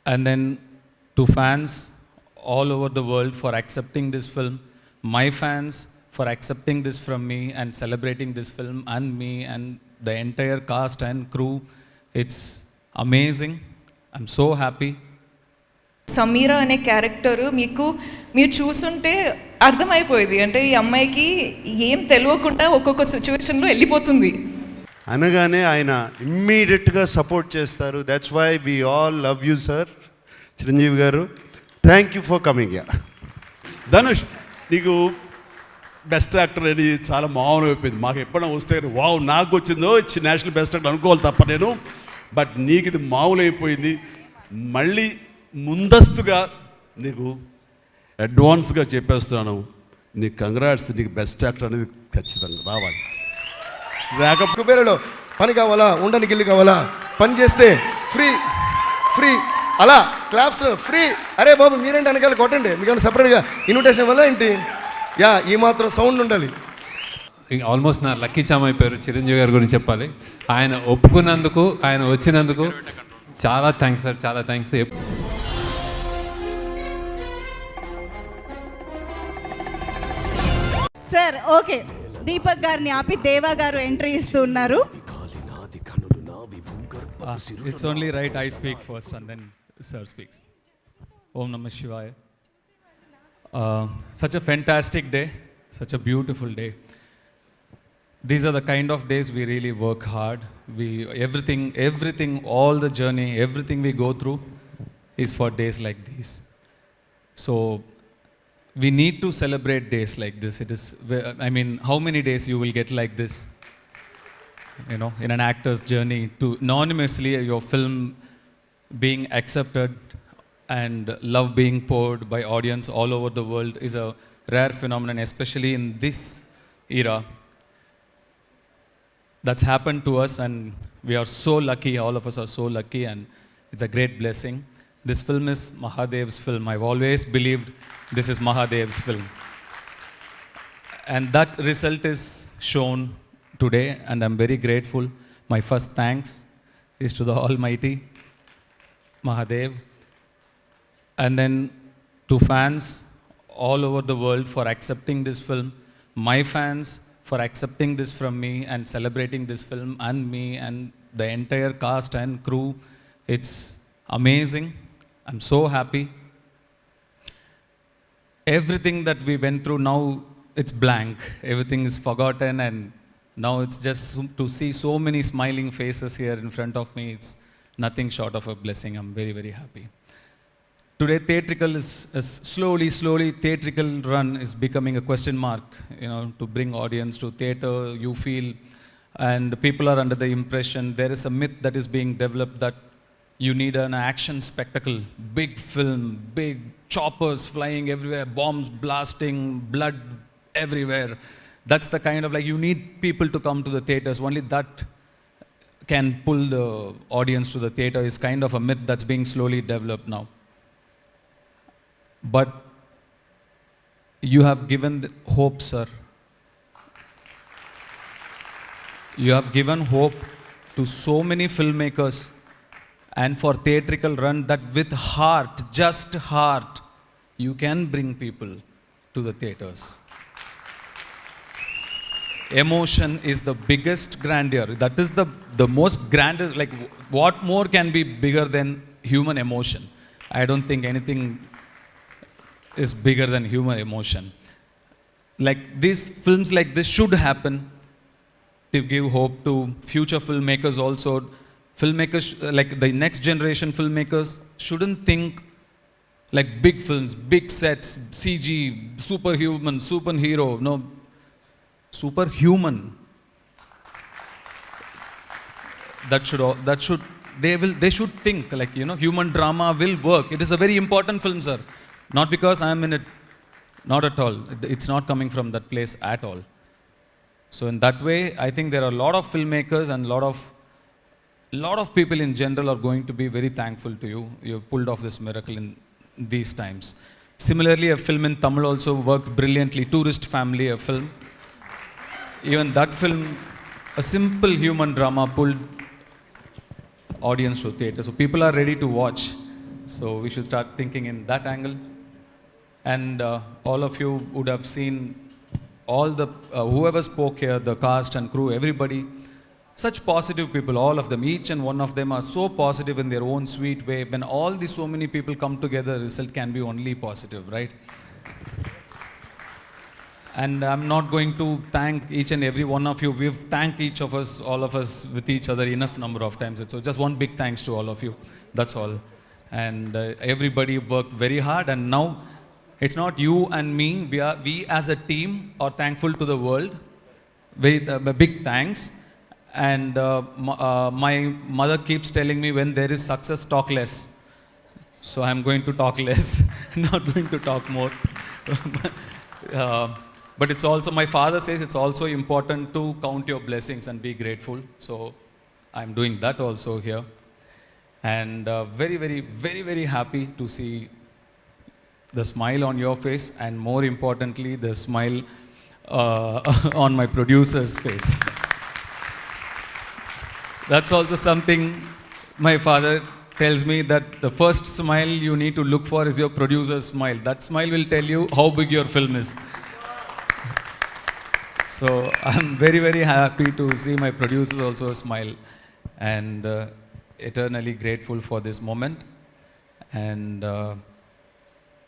And then to fans all over the world for accepting this film, my fans for accepting this from me and celebrating this film and me and the entire cast and crew. It's amazing. I'm so happy. Sameera అనే character మీరు చూసుంటే అర్థమైపోయేది. అంటే ఈ అమ్మాయికి ఏం తెలియకుండా ఒక్కొక్క సిచ్యువేషన్లో వెళ్ళిపోతుంది అనగానే ఆయన ఇమ్మీడియట్గా సపోర్ట్ చేస్తారు. That's why we all love you sir Chiranjeevi garu. Thank you for coming. Dhanush, నీకు బెస్ట్ యాక్టర్ అని చాలా మామూలు అయిపోయింది. మాకు ఎప్పుడైనా వస్తే వావ్ నాకు వచ్చిందో నేషనల్ బెస్ట్ యాక్టర్ అనుకోవాలి తప్ప నేను. బట్ నీకు ఇది మామూలు అయిపోయింది. మళ్ళీ ముందస్తుగా నీకు అడ్వాన్స్గా చెప్పేస్తున్నాను, నీకు కంగ్రాట్స్. నీకు బెస్ట్ యాక్టర్ అనేది ఖచ్చితంగా రావాలి. కుబేరలో పని కావాలా, ఉండడానికి ఇల్లు కావాలా, పని చేస్తే ఫ్రీ ఫ్రీ అలా క్లాప్స్ ఫ్రీ. అరే బాబు మీరేంటి వెనకాల కొట్టండి, మీకు సపరేట్గా ఇన్విటేషన్ వల్ల ఏంటి ఈ మాత్రం సౌండ్ ఉండాలి. ఆల్మోస్ట్ నా లక్కీ చామ్ అయిపోయారు చిరంజీవి గారి గురించి చెప్పాలి. ఆయన ఒప్పుకున్నందుకు, ఆయన వచ్చినందుకు చాలా థ్యాంక్స్ సార్, చాలా థ్యాంక్స్. సార్ ఓకే, దీపక్ గారిని ఆపి దేవా గారు ఎంట్రీ ఇస్తున్నారు. It's only right I speak first and then sir speaks. Om Namah Shivaya. Such a fantastic day, such a beautiful day. These are the kind of days we really work hard. Everything, all the journey, everything we go through is for days like these. So we need to celebrate days like this. How many days you will get like this? In an actor's journey, to anonymously your film being accepted and love being poured by audience all over the world is a rare phenomenon, especially in this era. That's happened to us and we are so lucky, all of us are so lucky, and it's a great blessing. This film is Mahadev's film. I've always believed this is Mahadev's film. And that result is shown today and I'm very grateful. My first thanks is to the Almighty Mahadev, and then to fans all over the world for accepting this film, my fans for accepting this from me and celebrating this film and me and the entire cast and crew. It's amazing. I'm so happy. Everything that we went through, now it's blank. Everything is forgotten and now it's just to see so many smiling faces here in front of me. It's nothing short of a blessing. I'm very, very happy. Today, theatrical is slowly, theatrical run is becoming a question mark, to bring audience to theater, you feel, and people are under the impression, there is a myth that is being developed that you need an action spectacle, big film, big choppers flying everywhere, bombs blasting, blood everywhere. That's the kind of you need people to come to the theaters. Only that can pull the audience to the theater is kind of a myth that's being slowly developed now. But you have given hope, sir. You have given hope to so many filmmakers and for theatrical run that with heart, just heart, you can bring people to the theaters. Emotion is the biggest grandeur. That is the most grandest, what more can be bigger than human emotion? I don't think anything is bigger than human emotion. These films like this should happen to give hope to future filmmakers also. Filmmakers, the next generation filmmakers, shouldn't think big films, big sets, CG, superhuman, superhero. No, superhuman. They should think human drama will work. It is a very important film, sir. Not because I am in it, not at all. It's not coming from that place at all. So in that way, I think there are a lot of filmmakers and lot of people in general are going to be very thankful to you. You have pulled off this miracle in these times. Similarly, a film in Tamil also worked brilliantly. Tourist Family, a film. Even that film, a simple human drama pulled audience to theater. So people are ready to watch. So we should start thinking in that angle. And all of you would have seen all the whoever spoke here, the cast and crew, everybody, such positive people, all of them, each and one of them are so positive in their own sweet way. When all these so many people come together, result can be only positive, right? And I'm not going to thank each and every one of you. We've thanked each of us, all of us, with each other enough number of times. So just one big thanks to all of you. That's all. And everybody worked very hard. And now it's not you and me. We as a team are thankful to the world. With a big thanks. And my mother keeps telling me, when there is success, talk less. So I'm going to talk less, not going to talk more. But it's also, my father says it's also important to count your blessings and be grateful. So I'm doing that also here. And very, very, very, very happy to see the smile on your face, and more importantly, the smile on my producer's face. That's also something my father tells me, that the first smile you need to look for is your producer's smile. That smile will tell you how big your film is. So I'm very, very happy to see my producers also smile, and eternally grateful for this moment. And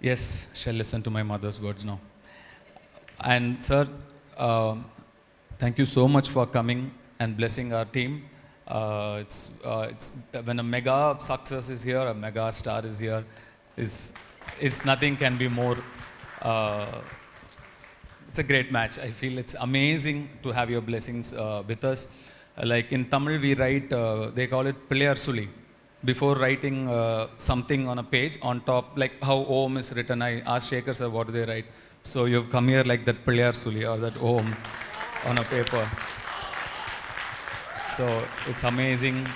yes, shall listen to my mother's words now. And sir, thank you so much for coming and blessing our team. It's when a mega success is here, a mega star is here, is nothing can be more. It's a great match. I feel it's amazing to have your blessings with us. Like in Tamil, we write, they call it Pillayar Suli. Before writing something on a page, on top, like how Om is written, I asked Shekhar sir, what do they write? So you've come here like that Pillayar Suli or that Om on a paper. So it's amazing.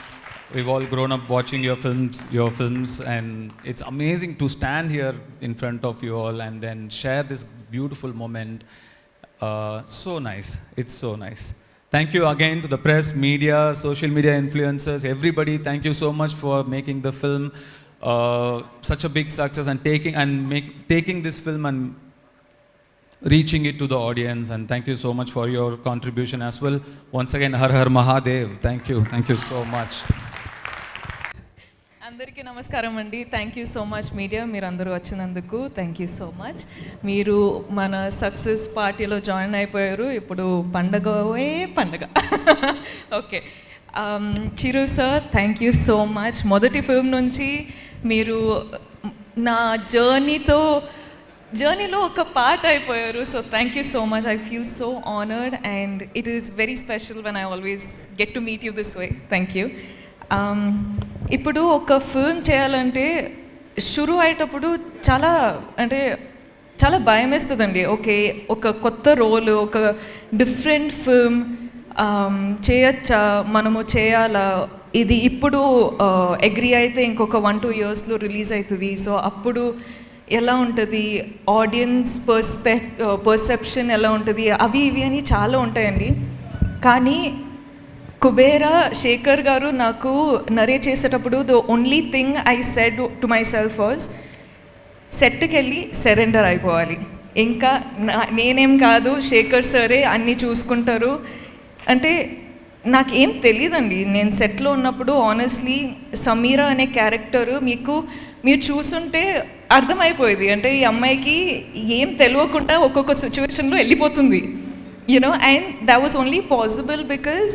We've all grown up watching your films, and it's amazing to stand here in front of you all and then share this beautiful moment. So nice. It's so nice. Thank you again to the press, media, social media influencers, everybody. Thank you so much for making the film such a big success, and taking this film and reaching it to the audience. And thank you so much for your contribution as well. Once again, Har Har Mahadev. Thank you so much. అందరికీ నమస్కారం అండి. Thank you so much media, మీరు అందరూ వచ్చినందుకు thank you so much. మీరు మన success పార్టీలో join అయిపోయారు. ఇప్పుడు పండగ okay. Chiru sir, thank you so much. మొదటి ఫిల్మ్ నుంచి మీరు నా జర్నీలో ఒక పార్ట్ అయిపోయారు. So thank you so much. I feel so honoured, and it is very special when I always get to meet you this way. Thank you. ఇప్పుడు ఒక film చేయాలంటే షురు అయ్యేటప్పుడు చాలా భయం వేస్తుందండి. ఓకే, ఒక కొత్త రోల్, ఒక డిఫరెంట్ ఫిల్మ్ చేయొచ్చా, మనము చేయాలా, ఇది ఇప్పుడు అగ్రీ అయితే ఇంకొక 1-2 yearsలో రిలీజ్ అవుతుంది. సో అప్పుడు ఎలా ఉంటుంది, ఆడియన్స్ పర్సెప్షన్ ఎలా ఉంటుంది, అవి ఇవి అని చాలా ఉంటాయండి. కానీ కుబేరా శేఖర్ గారు నాకు నరేట్ చేసేటప్పుడు the only thing I said to my self was, సెట్కి వెళ్ళి సరెండర్ అయిపోవాలి. ఇంకా నేనేం కాదు, శేఖర్ సరే అన్నీ చూసుకుంటారు. అంటే నాకేం తెలియదండి. నేను సెట్లో ఉన్నప్పుడు ఆనెస్ట్లీ సమీరా అనే క్యారెక్టరు మీరు చూసుంటే అర్థమైపోయేది. అంటే ఈ అమ్మాయికి ఏం తెలియకుండా ఒక్కొక్క సిచ్యువేషన్లో వెళ్ళిపోతుంది, you know. And that was only possible because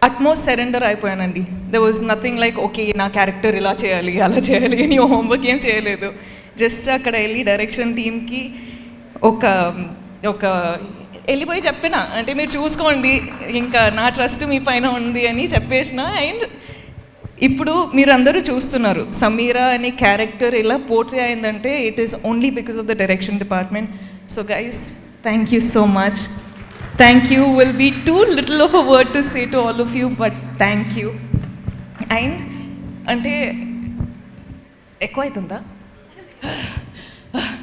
utmost surrender అయిపోయానండి. There was nothing like okay నా క్యారెక్టర్ ఇలా చేయాలి అలా చేయాలి అని హోంవర్క్ ఏం చేయలేదు. జస్ట్ అక్కడ వెళ్ళి డైరెక్షన్ టీమ్కి ఒక వెళ్ళిపోయి చెప్పిన, అంటే మీరు చూసుకోండి, ఇంకా నా ట్రస్ట్ మీ పైన ఉంది అని చెప్పేసిన. అండ్ ఇప్పుడు మీరందరూ చూస్తున్నారు సమీరా అనే క్యారెక్టర్ ఇలా పోర్ట్రే అయిందంటే it is only because of the direction department. So guys, thank you so much. Thank you will be too little of a word to say to all of you, but thank you. And ante ekku aitunda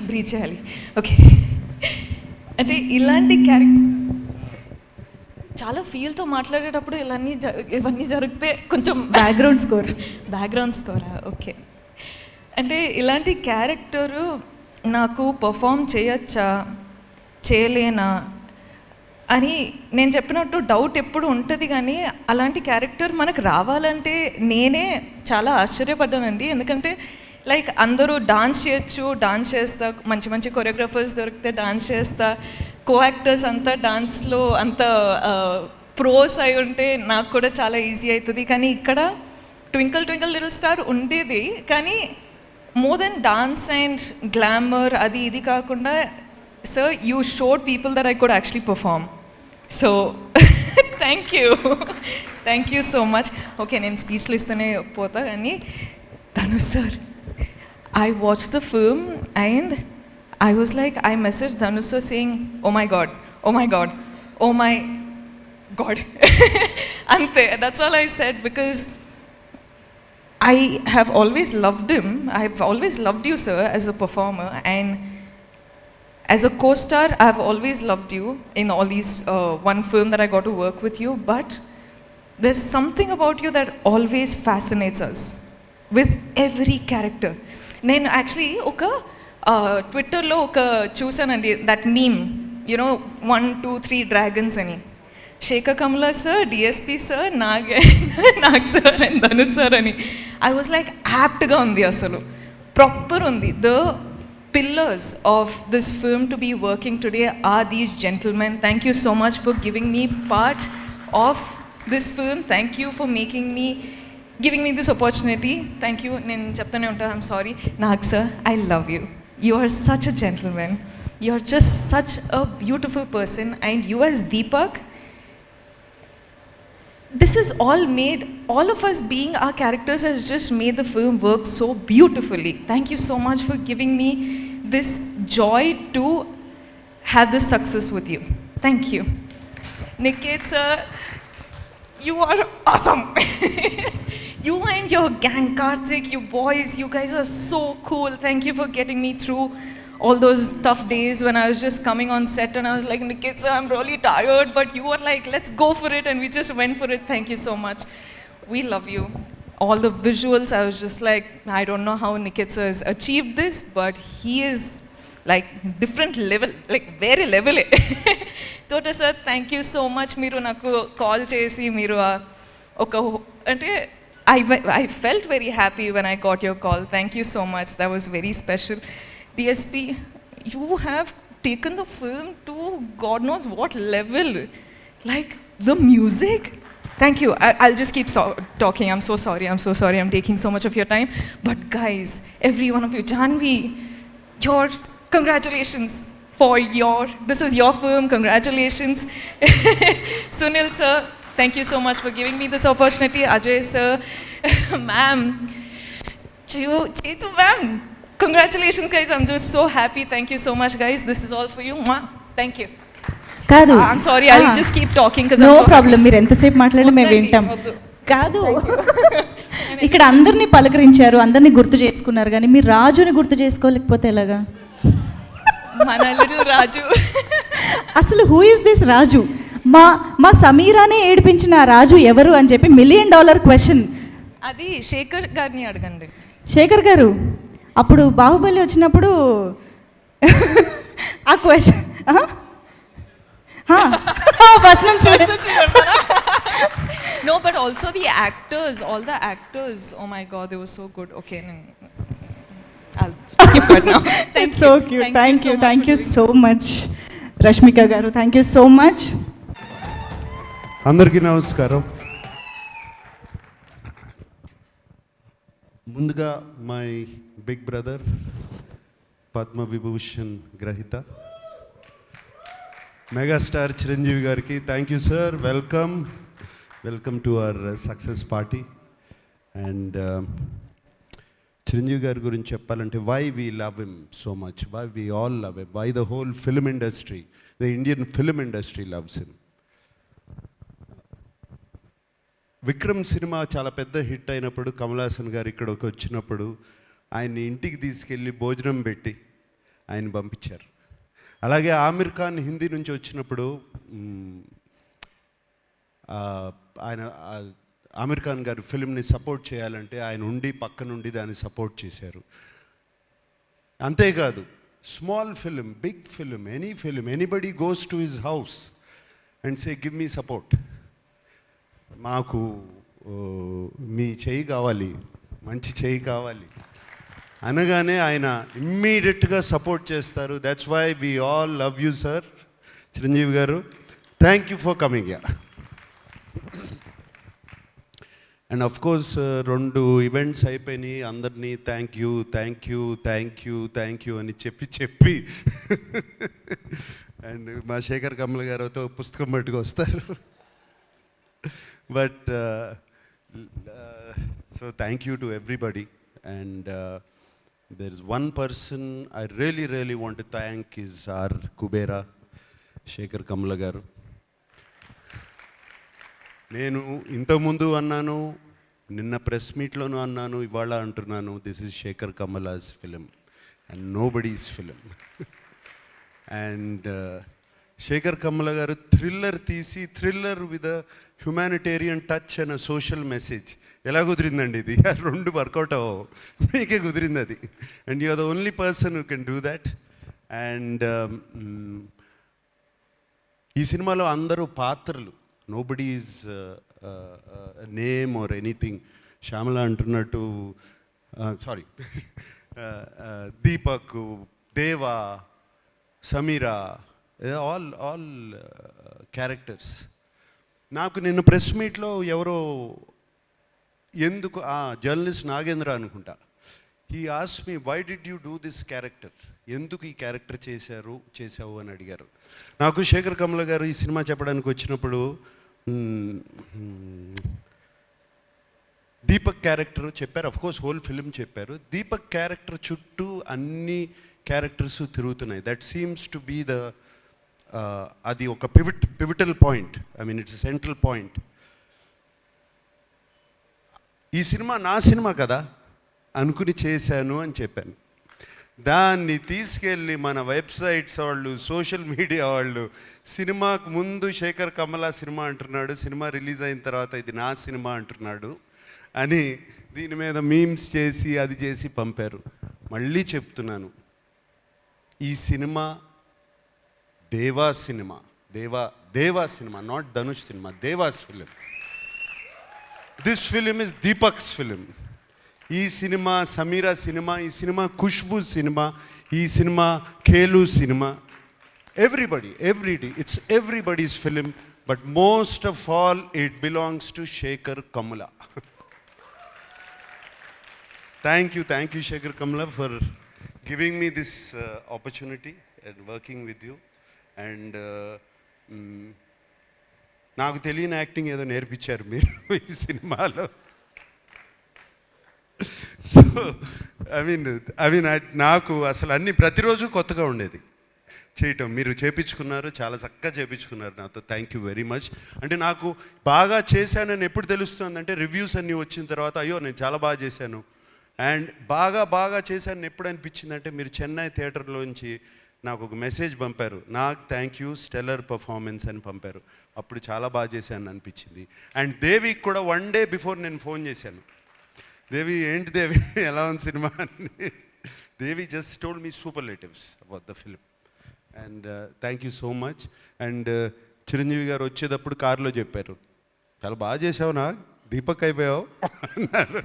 breathe cheyali. Okay. Ante ilanti character చాలా ఫీల్తో మాట్లాడేటప్పుడు ఇవన్నీ జరిగితే కొంచెం background స్కోరా okay. అంటే ఇలాంటి character నాకు perform చేయొచ్చా చేయలేనా అని నేను చెప్పినట్టు డౌట్ ఎప్పుడు ఉంటుంది, కానీ అలాంటి క్యారెక్టర్ మనకు రావాలంటే నేనే చాలా ఆశ్చర్యపడ్డానండి. ఎందుకంటే లైక్ అందరూ డాన్స్ చేయొచ్చు, డాన్స్ చేస్తా, మంచి మంచి కొరియోగ్రాఫర్స్ దొరికితే డాన్స్ చేస్తా, కో యాక్టర్స్ అంతా డాన్స్లో అంత ప్రోస్ అయి ఉంటే నాకు కూడా చాలా ఈజీ అవుతుంది. కానీ ఇక్కడ ట్వింకిల్ ట్వింకిల్ లిటిల్ స్టార్ ఉండేది, కానీ more than dance and glamour అది ఇది కాకుండా sir, you showed people that I could actually perform. So, thank you. Thank you so much. Okay, నేను స్పీచ్లో ఇస్తూనే పోతా కానీ Dhanush sir, I watched the film and I was like, I messaged Dhanush sir saying, oh my god, oh my god, oh my god. Ante, that's all I said, because I have always loved him. I have always loved you, sir, as a performer, and as a co-star, I've always loved you in all these one film that I got to work with you, but there's something about you that always fascinates us with every character. నేను actually ఒక ట్విట్టర్లో ఒక చూసానండి, that meme, you know 1 2 3 dragons అని. Sekhar Kammula sir, DSP sir, Nag sir and Dhanush sir అని. I was like యాప్ట్గా ఉంది, అసలు ప్రాపర్ ఉంది. The pillars of this film to be working today are these gentlemen. Thank you so much for giving me part of this film. Thank you for giving me this opportunity. Thank you. Nen cheptane unta, I'm sorry. Nag sir, I love you. You are such a gentleman. You are just such a beautiful person, and you as Deepak, this is all of us being our characters has just made the film work so beautifully. Thank you so much for giving me this joy to have this success with you. Thank you. Niket sir, you are awesome. You and your gang, Karthik, you boys, you guys are so cool. Thank you for getting me through all those tough days when I was just coming on set and I was like, Niket sir, I'm really tired, but you were like, let's go for it, and we just went for it. Thank you so much. We love you. All the visuals, I was just like, I don't know how Niket sir has achieved this, but he is like different level, like very level. Tota sir, thank you so much. Meeru naku call chesi meeru oka ante I felt very happy when I got your call. Thank you so much. That was very special. DSP, you have taken the film to God knows what level. Like the music. Thank you. I'll just keep talking. I'm so sorry. I'm taking so much of your time. But guys, every one of you, Janvi, your congratulations for this is your film. Congratulations. Sunil sir, thank you so much for giving me this opportunity. Ajay sir, ma'am, Chetu ma'am. Congratulations guys, I'm just so happy. Thank you so much guys. This is all for you. Thank you. కాదు, I'm sorry, I'll just keep talking because no I'm so problem. మీరు ఎంతసేపు మాట్లాడినా మేము వింటాం. కాదు, ఇక్కడ అందరినీ పలకరించారు, అందరినీ గుర్తు చేసుకున్నారు, కానీ మీరు రాజుని గుర్తు చేసుకోలేకపోతే ఎలాగా? మన లిటిల్ రాజు. అసలు హూ ఇస్ దిస్ రాజు? మా సమీరానే ఏడిపించిన ఆ రాజు ఎవరు అని చెప్పి $1 million క్వశ్చన్. అది శేఖర్ గారిని అడగండి. శేఖర్ గారు, అప్పుడు బాహుబలి వచ్చినప్పుడు ఆ క్వశ్చన్ ఫస్ట్ నుంచి No, but also the actors, all the actors, oh my god, they were so good. Okay, I'll keep quiet now. It's so cute. Thank you so much. Rashmika garu, thank you so much. అందరికీ నమస్కారం. ముందుగా my big brother Padma Vibhushan గ్రహీత megastar Chiranjeevi గారికి thank you sir. Welcome to our success party. And Chiranjeevi గారి గురించి చెప్పాలంటే why we love him so much, why we all love him, why the whole film industry, the Indian film industry loves him. Vikram cinema చాలా పెద్ద hit అయినప్పుడు కమల్ హాసన్ గారు ఇక్కడికి వచ్చినప్పుడు ఆయన్ని ఇంటికి తీసుకెళ్ళి భోజనం పెట్టి ఆయన పంపించారు. అలాగే ఆమిర్ ఖాన్ హిందీ నుంచి వచ్చినప్పుడు ఆయన ఆమిర్ ఖాన్ గారి ఫిల్మ్ని సపోర్ట్ చేయాలంటే ఆయన ఉండి పక్క నుండి దాన్ని సపోర్ట్ చేశారు. అంతేకాదు small film, big film, any film, anybody goes to his house and say give me support, మాకు మీ చేయి కావాలి, మంచి చేయి కావాలి అనగానే ఆయన ఇమ్మీడియట్గా సపోర్ట్ చేస్తారు. That's why we all love you sir Chiranjeevi garu. Thank you for coming yeah. And of course 2 events అయిపోయినాయి, అందరినీ thank you thank you thank you thank you అని చెప్పి అండ్ మా శేఖర్ కమల గారితో పుస్తకం పట్టుకు వస్తారు. But so thank you to everybody. And there is one person I really want to thank is our Kubera Shekhar Kamala garu. నేను ఇంతకుముందు అన్నాను, నిన్న ప్రెస్ మీట్లోనూ అన్నాను, ఇవాళ అంటున్నాను, this is Sekhar Kammula's film and nobody's film. And Sekhar Kammula garu thriller తీసి, thriller with a humanitarian touch and a social message. ఎలా కుదిరిందండి ఇది? 2 వర్కౌట్ అవ్వవు, మీకే కుదిరింది అది. And you are the only person who can do that. And ఈ సినిమాలో అందరూ పాత్రలు, nobody is name or anything. Shyamala అంటున్నట్టు, sorry, Deepak, Deva, Sameera, all characters. నాకు నిన్న ప్రెస్ మీట్లో ఎవరో ఎందుకు జర్నలిస్ట్ నాగేంద్ర అనుకుంటా, he ask me why did you do this character, ఎందుకు ఈ క్యారెక్టర్ చేసావు అని అడిగారు. నాకు శేఖర్ కమల గారు ఈ సినిమా చెప్పడానికి వచ్చినప్పుడు దీపక్ క్యారెక్టర్ చెప్పారు, అఫ్కోర్స్ హోల్ ఫిలిం చెప్పారు. దీపక్ క్యారెక్టర్ చుట్టూ అన్ని క్యారెక్టర్స్ తిరుగుతున్నాయి. That seems to be the అది ఒక pivotal point, I mean it's central point. ఈ సినిమా నా సినిమా కదా అనుకుని చేశాను అని చెప్పాను. దాన్ని తీసుకెళ్ళి మన వెబ్సైట్స్ వాళ్ళు, సోషల్ మీడియా వాళ్ళు, సినిమాకు ముందు శేఖర్ కమల సినిమా అంటున్నాడు, సినిమా రిలీజ్ అయిన తర్వాత ఇది నా సినిమా అంటున్నాడు అని దీని మీద మీమ్స్ చేసి అది చేసి పంపారు. మళ్ళీ చెప్తున్నాను, ఈ cinema Deva cinema, Deva cinema, not Dhanush cinema, Deva's film. This film is Deepak's film. ఈ సినిమా సమీరా సినిమా, ఈ సినిమా ఖుష్బూ సినిమా, ఈ సినిమా ఖేలు cinema. Everybody, it's everybody's film, but most of all it belongs to Sekhar Kammula. Thank you Sekhar Kammula for giving me this opportunity and working with you. And నాకు తెలియని acting ఏదో నేర్పించారు మీరు ఈ సినిమాలో. సో ఐ మీన్ నాకు అసలు అన్నీ ప్రతిరోజు కొత్తగా ఉండేది చేయటం. మీరు చేపించుకున్నారు, చాలా చక్కగా చేపించుకున్నారు నాతో. Thank you very much. అంటే నాకు బాగా చేశానని ఎప్పుడు తెలుస్తుందంటే రివ్యూస్ అన్నీ వచ్చిన తర్వాత, అయ్యో నేను చాలా బాగా చేశాను. అండ్ బాగా చేశానని ఎప్పుడు అనిపించిందంటే, మీరు చెన్నై థియేటర్లోంచి నాకు ఒక మెసేజ్ పంపారు, నాకు థ్యాంక్ యూ స్టెల్లర్ పర్ఫార్మెన్స్ అని పంపారు. అప్పుడు చాలా బాగా చేశాను అనిపించింది. అండ్ దేవికి కూడా 1 day బిఫోర్ నేను ఫోన్ చేశాను, దేవి ఏంటి దేవి ఎలా ఉంది సినిమా అని. Devi just told me superlatives about the film. And thank you so much. And Chiranjeevi garu వచ్చేటప్పుడు కారులో చెప్పారు, చాలా బాగా చేసావు, నా దీపక్ అయిపోయావు అన్నారు.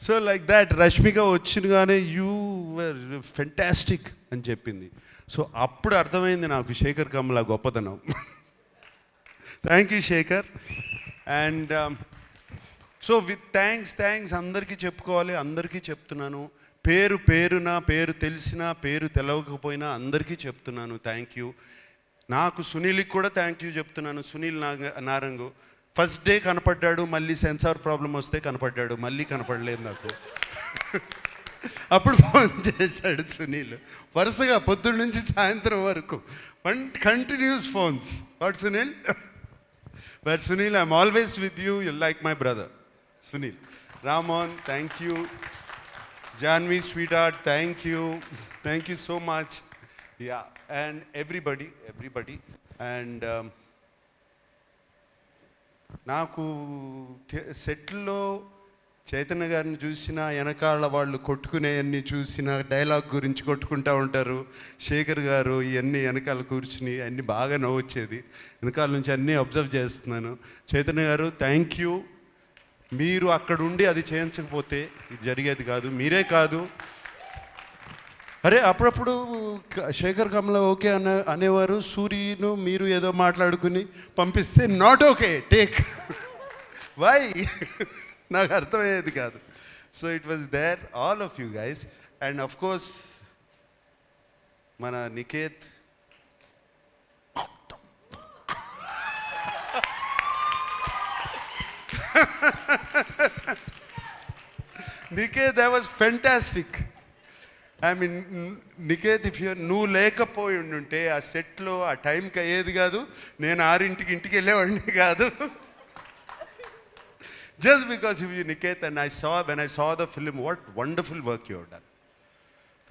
సో లైక్ దాట్ రష్మిక వచ్చినగానే యూ వర్ ఫెంటాస్టిక్ అని చెప్పింది. సో అప్పుడు అర్థమైంది నాకు శేఖర్ కమల గొప్పతనం. Thank you Sekhar. And so with thanks అందరికీ చెప్పుకోవాలి, అందరికీ చెప్తున్నాను. పేరు తెలిసినా పేరు తెలవకపోయినా అందరికీ చెప్తున్నాను థ్యాంక్ యూ. నాకు సునీల్కి కూడా థ్యాంక్ యూ చెప్తున్నాను. సునీల్ నారంగు ఫస్ట్ డే కనపడ్డాడు, మళ్ళీ సెన్సార్ ప్రాబ్లం వస్తే కనపడ్డాడు, మళ్ళీ కనపడలేదు నాకు. అప్పుడు ఫోన్ చేశాడు సునీల్, వరుసగా పొద్దున్న నుంచి సాయంత్రం వరకు continuous phones. What Sunil? But Sunil, I'm always with you, you like my brother Sunil. Ramon, thank you. Janvi, sweetheart, thank you so much. Yeah, and everybody, and నాకు సెట్లో చైతన్య గారిని చూసిన, వెనకాల వాళ్ళు కొట్టుకునేవన్నీ చూసిన, డైలాగ్ గురించి కొట్టుకుంటూ ఉంటారు. శేఖర్ గారు ఇవన్నీ వెనకాల కూర్చుని అన్నీ బాగా నవ్వొచ్చేది. వెనకాల నుంచి అన్నీ అబ్జర్వ్ చేస్తున్నాను. చైతన్య గారు థ్యాంక్ యూ. మీరు అక్కడ ఉండి అది చేయించకపోతే ఇది జరిగేది కాదు. మీరే కాదు, అరే అప్పుడప్పుడు శేఖర్ కమల ఓకే అనేవారు, సూర్యను మీరు ఏదో మాట్లాడుకుని పంపిస్తే నాట్ ఓకే టేక్ వై నాకు అర్థమయ్యేది కాదు. So it was there all of you guys. And of course మన Niketh, Niketh that was fantastic. I mean Niketh, if నువ్వు లేకపోయి ఉంటే ఆ సెట్లో ఆ టైంకి అయ్యేది కాదు. నేను 6ంటికి ఇంటికి వెళ్ళేవాడిని కాదు. Just because of you Niket. And when I saw the film, what wonderful work you have done.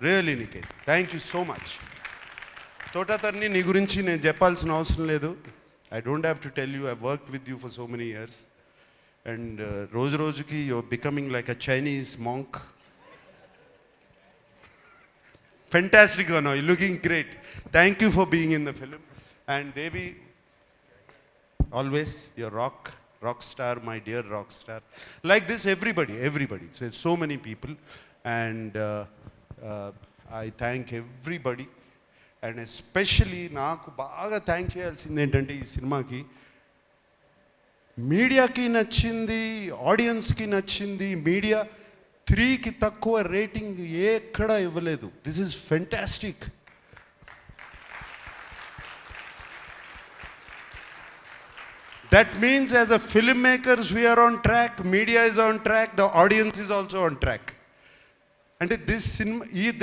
Really Niket, thank you so much. Thota Tharani నీ గురించి నేను చెప్పాల్సిన అవసరం లేదు. I don't have to tell you, I worked with you for so many years. And రోజు రోజుకి you're becoming like a Chinese monk. Fantastic, Gano. You're looking great. Thank you for being in the film. And Devi, always your rock star, my dear rock star. Like this, everybody. So many people. And I thank everybody. And especially, నాకు బాగా thank చేయాల్సింది ఏంటంటే ఈ సినిమాకి మీడియాకి నచ్చింది, ఆడియన్స్కి నచ్చింది. మీడియా 3కి తక్కువ రేటింగ్ ఎక్కడా ఇవ్వలేదు. This is fantastic. That means as a film makers we're on track, media is on track, the audience is also on track. అంటే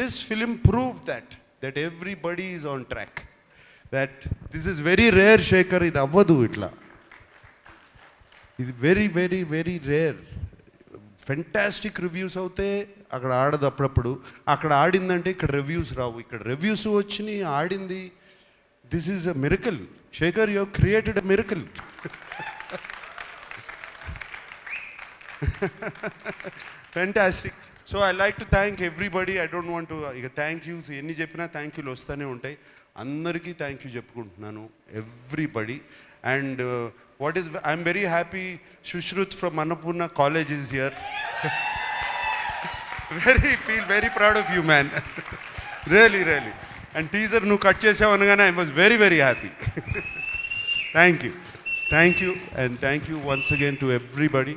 this film prove that everybody is on track. That this is very rare Sekhar. ఇది అవ్వదు ఇట్లా. ఇది very very very rare. Fantastic reviews అవుతే అక్కడ ఆడదు. అప్పుడప్పుడు అక్కడ ఆడిందంటే ఇక్కడ రివ్యూస్ రావు. ఇక్కడ రివ్యూస్ వచ్చినాయి, ఆడింది. This is a miracle. Sekhar, you created a miracle. Fantastic. So I like to thank everybody. I don't want to ఇక థ్యాంక్ యూస్ ఎన్ని చెప్పినా థ్యాంక్ యూలు వస్తూనే ఉంటాయి. అందరికీ థ్యాంక్ యూ చెప్పుకుంటున్నాను, everybody. And I'm very happy Shushruth from Annapurna College is here. Feel very proud of you, man. Really. And teaser nu cut chesavu anagane I was very very happy. Thank you and thank you once again to everybody.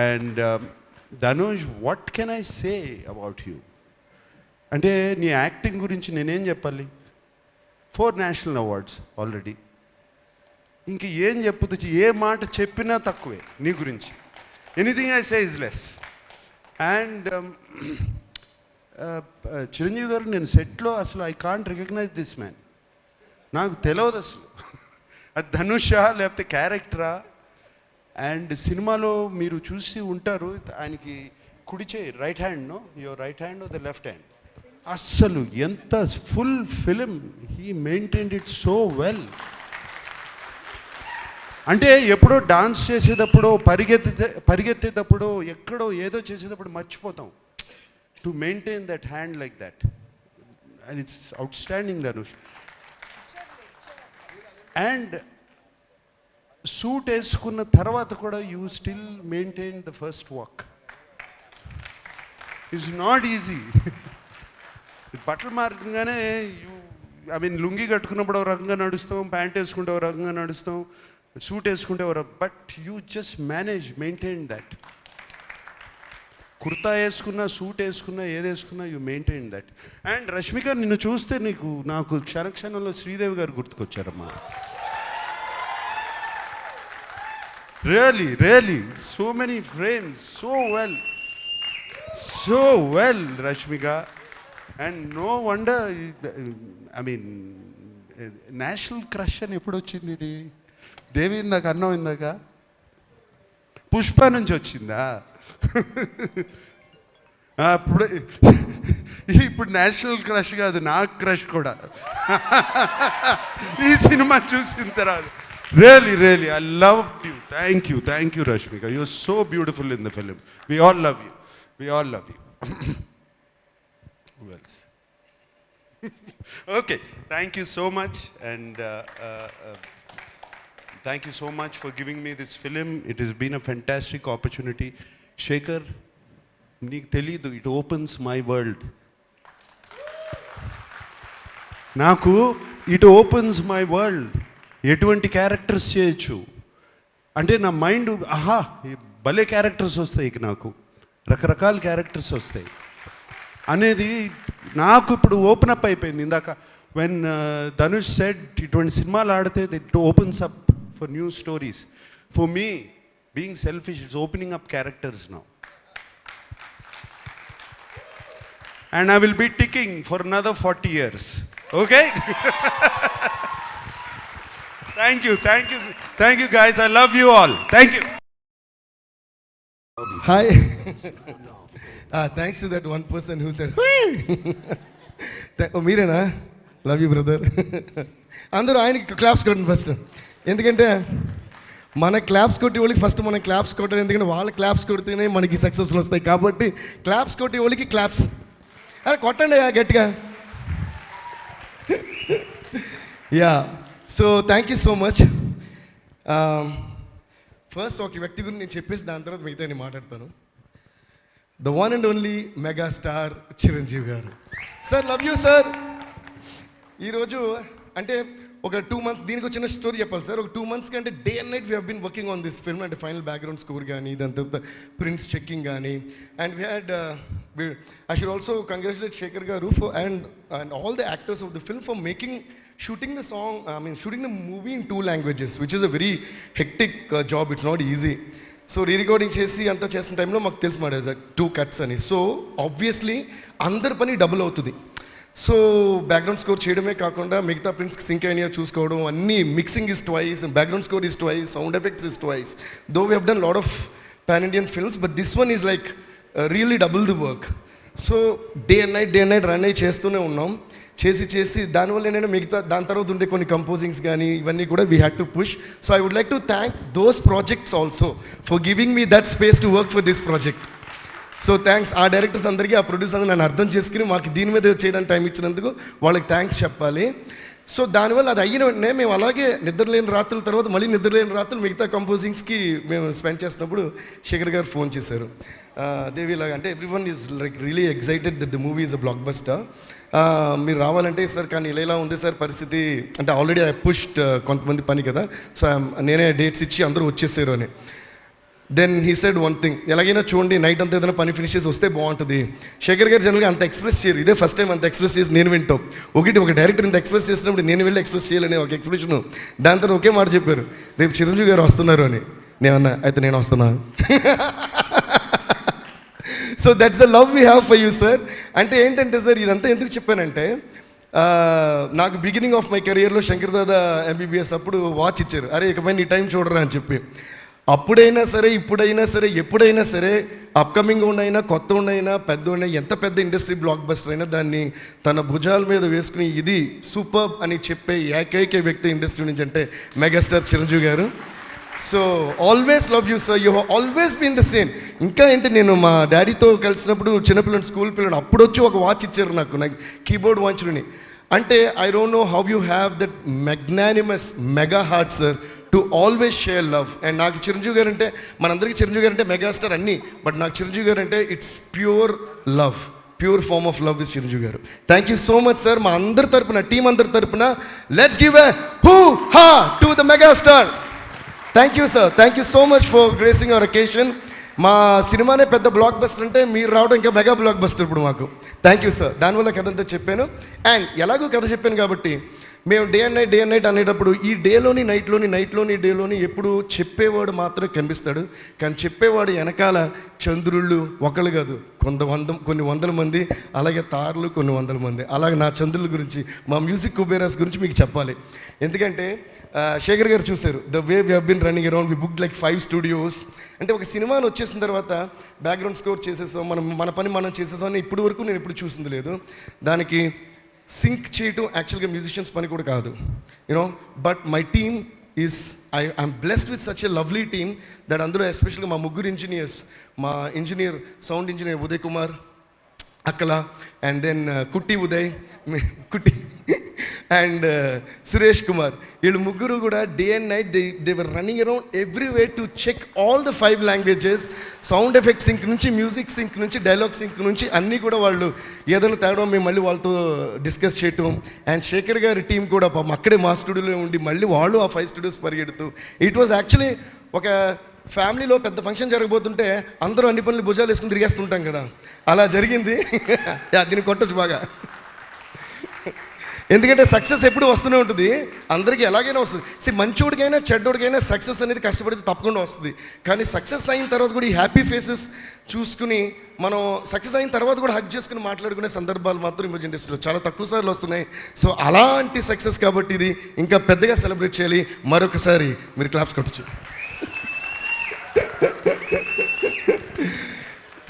And Dhanush, what can I say about you? Ante nee acting gurinchi nenem cheppali. 4 national awards already. ఇంక ఏం చెప్పొచ్చు, ఏ మాట చెప్పినా తక్కువే నీ గురించి. Anything I say is less. And Chiranjeevi గారు, నేను సెట్లో అసలు I can't recognise this man. నాకు తెలియదు అసలు అది ధనుషా లేకపోతే క్యారెక్టరా. అండ్ సినిమాలో మీరు చూసి ఉంటారు, ఆయనకి కుడి చేయి right hand, your right hand the left hand. అస్సలు ఎంత full film he maintained it so well. అంటే ఎప్పుడో డాన్స్ చేసేటప్పుడు, పరిగెత్తేటప్పుడు, ఎక్కడో ఏదో చేసేటప్పుడు మర్చిపోతాం. To maintain that hand like that, and it's outstanding Dhanush. And suit వేసుకున్న తర్వాత కూడా you still maintain the first walk. It's not easy. బట్టలు మార్గంగానే లుంగి కట్టుకున్నప్పుడు ఒక రకంగా నడుస్తాం, ప్యాంట్ వేసుకుంటే ఒక రకంగా నడుస్తాం, సూట్ వేసుకుంటే but you just maintain that. Kurta వేసుకున్నా, సూట్ వేసుకున్నా, ఏది వేసుకున్నా you maintain that. And Rashmika, నిన్ను చూస్తే నాకు క్షణక్షణంలో శ్రీదేవి గారు గుర్తుకొచ్చారమ్మా. Really so many frames, so well Rashmika. And no wonder, national crush అని ఎప్పుడు వచ్చింది ఇది? దేవి ఇందాక అన్నం, ఇందాక పుష్ప నుంచి వచ్చిందా? ఇప్పుడు నేషనల్ క్రష్ కాదు, నాకు క్రష్ కూడా ఈ సినిమా చూసిన తర్వాత. Really, I loved you. Thank you, Rashmika. You're so beautiful in the film. We all love you. Who else? Okay, thank you so much, and thank you so much for giving me this film. It has been a fantastic opportunity. Shekhar, నీకు తెలీదు, it opens my world. నాకు it opens my world. ఎటువంటి characters చేయొచ్చు అంటే నా mind ఆహా భలే characters వస్తాయి, నాకు రకరకాల క్యారెక్టర్స్ వస్తాయి అనేది నాకు ఇప్పుడు ఓపెన్ అప్ అయిపోయింది. ఇందాక వెన్ ధనుష్ సెడ్ ఇటువంటి సినిమాలు ఆడితే it opens up for new stories. For me being selfish it's opening up characters now. And I will be ticking for another 40 years. Okay? Thank you guys. I love you all. Thank you. Hi. Thanks to that one person who said, oh, మీరేనా? Love you brother. అందరూ ఆయనకి claps కొట్టండి first. ఎందుకంటే మన claps కొట్టే వాళ్ళకి first మనం claps కొట్టాలి, ఎందుకంటే వాళ్ళ క్లాప్స్ కొడితేనే మనకి సక్సెస్లు వస్తాయి. కాబట్టి క్లాప్స్ కొట్టే వాళ్ళకి క్లాప్స్. అరే కొట్టండి గట్టిగా. Yeah, so thank you so much. First ఒక వ్యక్తి గురించి నేను చెప్పేసి దాని తర్వాత మిగతా నేను మాట్లాడతాను. The one and only megastar Chiranjeevi garu. Sir love you sir. ఈరోజు అంటే ఒక 2 months, దీనికి వచ్చిన స్టోరీ చెప్పాలి సార్. ఒక 2 months కంటే day and night we have been working on this film. అంటే ఫైనల్ బ్యాక్గ్రౌండ్ స్కోర్ కానీ, దాని తర్వాత ప్రింట్స్ చెక్కింగ్ కానీ, and we had I should also congratulate Sekhar garu for and all the actors of the film for shooting the song, shooting the movie in 2 languages, which is a very hectic job. It's not easy. So re-recording చేసి అంతా చేసిన టైంలో మాకు తెలుసు మాట 2 cuts అని. So obviously అందరి పని డబుల్ అవుతుంది. సో బ్యాక్గ్రౌండ్ స్కోర్ చేయడమే కాకుండా మిగతా ప్రింట్స్కి సింక్ అయినా చూసుకోవడం, అన్నీ mixing is twice, background score is twice, sound effects is twice. Though we have done lot of pan Indian films, but this one is like really double the work. So day and night run అయ్యి చేస్తూనే ఉన్నాం. చేసి దానివల్ల ఏంటంటే మిగతా దాని తర్వాత ఉండే కొన్ని కంపోజింగ్స్ కానీ ఇవన్నీ కూడా we had to push. So I would like to thank those projects also for giving me that space to work for this project. So thanks ఆ డైరెక్టర్స్ అందరికీ, ఆ ప్రొడ్యూసర్ అందరూ నన్ను అర్థం చేసుకుని మాకు దీని మీద చేయడానికి టైం ఇచ్చినందుకు వాళ్ళకి థ్యాంక్స్ చెప్పాలి. సో దానివల్ల అది అయిన వెంటనే మేము అలాగే నిద్రలేని రాత్రుల తర్వాత మళ్ళీ నిద్రలేని రాత్రులు మిగతా కంపోజింగ్స్కి మేము స్పెండ్ చేసినప్పుడు శేఖర్ గారు ఫోన్ చేశారు. దేవి ఇలాగ అంటే every one is like really excited that the movie is a block buster. మీరు రావాలంటే సార్ కానీ ఇలా ఉంది సార్ పరిస్థితి అంటే ఆల్రెడీ ఐ పుష్డ్ కొంతమంది పని కదా, సో నేనే డేట్స్ ఇచ్చి అందరూ వచ్చేసారు అని. Then he said one thing, ఎలాగైనా చూడండి నైట్ అంతా ఏదైనా పని ఫినిష్ చేసి వస్తే బాగుంటుంది. శేఖర్ గారు జనరల్గా అంత ఎక్స్ప్రెస్ చేయరు, ఇదే ఫస్ట్ టైం అంత ఎక్స్ప్రెస్ చేసి నేను వింటాం. ఒక డైరెక్టర్ ఇంత ఎక్స్ప్రెస్ చేసినప్పుడు నేను వెళ్ళి ఎక్స్ప్రెస్ చేయాలని ఒక ఎక్స్ప్రెషన్. దాని తర్వాత ఒకే మాట చెప్పారు, రేపు చిరంజీవి గారు వస్తున్నారు అని. నేనన్నా అయితే నేను వస్తున్నా. So that's the love we have for you sir. అంటే ఏంటంటే సార్ ఇదంతా ఎందుకు చెప్పానంటే, నాకు బిగినింగ్ ఆఫ్ మై కెరియర్లో శంకర్ దాదా ఎంబీబీఎస్ అప్పుడు వాచ్ ఇచ్చారు, అరే ఇకపై నీ టైం చూడరా అని చెప్పి. అప్పుడైనా సరే ఇప్పుడైనా సరే ఎప్పుడైనా సరే అప్కమింగ్ ఉండైనా కొత్త ఉండైనా పెద్ద ఉండైనా ఎంత పెద్ద ఇండస్ట్రీ బ్లాక్ బస్టర్ అయినా దాన్ని తన భుజాల మీద వేసుకుని ఇది సూపర్ అని చెప్పే ఏకైక వ్యక్తి ఇండస్ట్రీ నుంచి అంటే మెగాస్టార్ చిరంజీవి గారు. So always love you sir, you have always been the same. ఇంకా ఏంటి నేను మా డాడీతో కలిసినప్పుడు చిన్నపిల్లలు స్కూల్ పిల్లలు అప్పుడు వచ్చి ఒక వాచ్ ఇచ్చారు నాకు కీబోర్డ్ వాచ్ని. అంటే I don't know how you have that magnanimous mega heart sir to always share love. And నాకు చిరంజీవి గారు అంటే మనందరికీ చిరంజీవి గారు అంటే మెగాస్టార్ అన్నీ, బట్ నాకు చిరంజీవి గారు అంటే it's pure love, pure form of love is Chiranjeevi garu. Thank you so much sir. మా అందరి తరపున టీం అందరి తరపున let's give a hoo ha to the megastar. Thank you sir, thank you so much for gracing our occasion. మా సినిమానే పెద్ద block buster అంటే మీరు రావడం ఇంకా మెగా బ్లాక్ బస్టర్ ఇప్పుడు మాకు. Thank you sir. దానివల్ల కథ అంతా చెప్పాను. అండ్ ఎలాగో కథ చెప్పాను కాబట్టి మేము డే అండ్ నైట్ అనేటప్పుడు ఈ డేలోని నైట్లోని డేలోని ఎప్పుడు చెప్పేవాడు మాత్రమే కనిపిస్తాడు, కానీ చెప్పేవాడు వెనకాల చంద్రుళ్ళు ఒకళ్ళు కాదు కొన్ని వందల మంది, అలాగే తారలు కొన్ని వందల మంది. అలాగే నా చంద్రుల గురించి మా మ్యూజిక్ కుబేరాస్ గురించి మీకు చెప్పాలి. ఎందుకంటే శేఖర్ గారు చూశారు the way we have been running around, we book like 5 studios. అంటే ఒక సినిమాని వచ్చేసిన తర్వాత బ్యాక్గ్రౌండ్ స్కోర్ చేసేసాం, మన పని మనం చేసేసాం అని ఇప్పుడు వరకు నేను ఎప్పుడు చూసింది లేదు. దానికి సింక్ చేయటం యాక్చువల్గా మ్యూజిషియన్స్ పని కూడా కాదు, you know, but my team is I'm blessed with such a lovely team that అందులో ఎస్పెషల్గా మా ముగ్గురు ఇంజనీర్స్, మా engineer sound engineer Uday Kumar అక్కల, అండ్ దెన్ కుట్టి ఉదయ్ కుట్టి అండ్ సురేష్ కుమార్, వీళ్ళు ముగ్గురు కూడా day and night they were running around everyway to check all the 5 languages, sound effect sync నుంచి, మ్యూజిక్ సింక్ నుంచి, డైలాగ్ సింక్ నుంచి అన్నీ కూడా వాళ్ళు ఏదైనా తేడా మేము మళ్ళీ వాళ్ళతో డిస్కస్ చేయటం. అండ్ శేఖర్ గారి టీం కూడా పాపం అక్కడే మా స్టూడియోలో ఉండి మళ్ళీ వాళ్ళు ఆ 5 స్టూడియోస్ పరిగెడుతూ, ఇట్ వాజ్ యాక్చువల్లీ ఒక ఫ్యామిలీలో పెద్ద ఫంక్షన్ జరగబోతుంటే అందరూ అన్ని పనులు భుజాలు వేసుకుని తిరిగేస్తుంటాం కదా, అలా జరిగింది. దీన్ని కొట్టచ్చు బాగా, ఎందుకంటే సక్సెస్ ఎప్పుడు వస్తూనే ఉంటుంది, అందరికీ ఎలాగైనా వస్తుంది. మంచోడికైనా చెడ్డోడికైనా సక్సెస్ అనేది కష్టపడితే తప్పకుండా వస్తుంది. కానీ సక్సెస్ అయిన తర్వాత కూడా ఈ హ్యాపీ ఫేసెస్ చూసుకుని మనం సక్సెస్ అయిన తర్వాత కూడా హగ్ చేసుకుని మాట్లాడుకునే సందర్భాలు మాత్రం ఇమేజ్ ఇండస్ట్రీలో చాలా తక్కువ సార్లు వస్తున్నాయి. సో అలాంటి సక్సెస్ కాబట్టి ఇది ఇంకా పెద్దగా సెలబ్రేట్ చేయాలి. మరొకసారి మీరు క్లాప్స్ కొట్టచ్చు.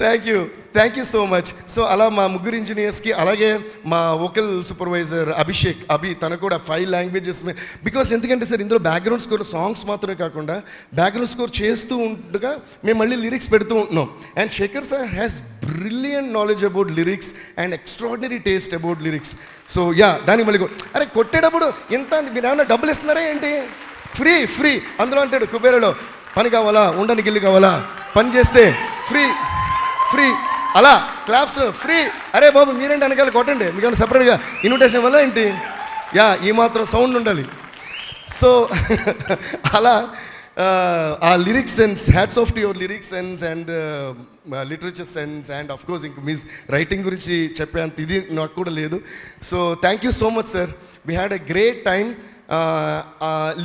Thank you so much. So అలా మా ముగ్గురు ఇంజనీర్స్కి, అలాగే మా వోకల్ సూపర్వైజర్ అభి తను కూడా 5 లాంగ్వేజెస్ బికాస్ ఎందుకంటే సార్ ఇందులో బ్యాక్గ్రౌండ్ స్కోర్ సాంగ్స్ మాత్రమే కాకుండా బ్యాక్గ్రౌండ్ స్కోర్ చేస్తూ ఉండగా మేము మళ్ళీ లిరిక్స్ పెడుతూ ఉంటున్నాం. And Sekhar sir has brilliant knowledge about lyrics and extraordinary taste about lyrics. So దానికి మళ్ళీ అరే కొట్టేటప్పుడు ఎంత మీరు ఏమన్నా డబ్బులు ఇస్తున్నారా ఏంటి, ఫ్రీ అందులో అంటాడు కుబేరలో, పని కావాలా, ఉండడానికి ఇల్లు కావాలా, పని చేస్తే ఫ్రీ అలా క్లాప్స్ ఫ్రీ. అరే బాబు మీరేంటి వెనకాల కొట్టండి, మీకు ఏమైనా సపరేట్గా ఇన్విటేషన్ వల్ల ఏంటి, ఈ మాత్రం సౌండ్ ఉండాలి. సో అలా ఆ lyrics sense, hats off to your lyrics sense and literature sense and of course ఇంక మీ రైటింగ్ గురించి చెప్పేంత ఇది నాకు కూడా లేదు. So thank you so much sir, we had a great time.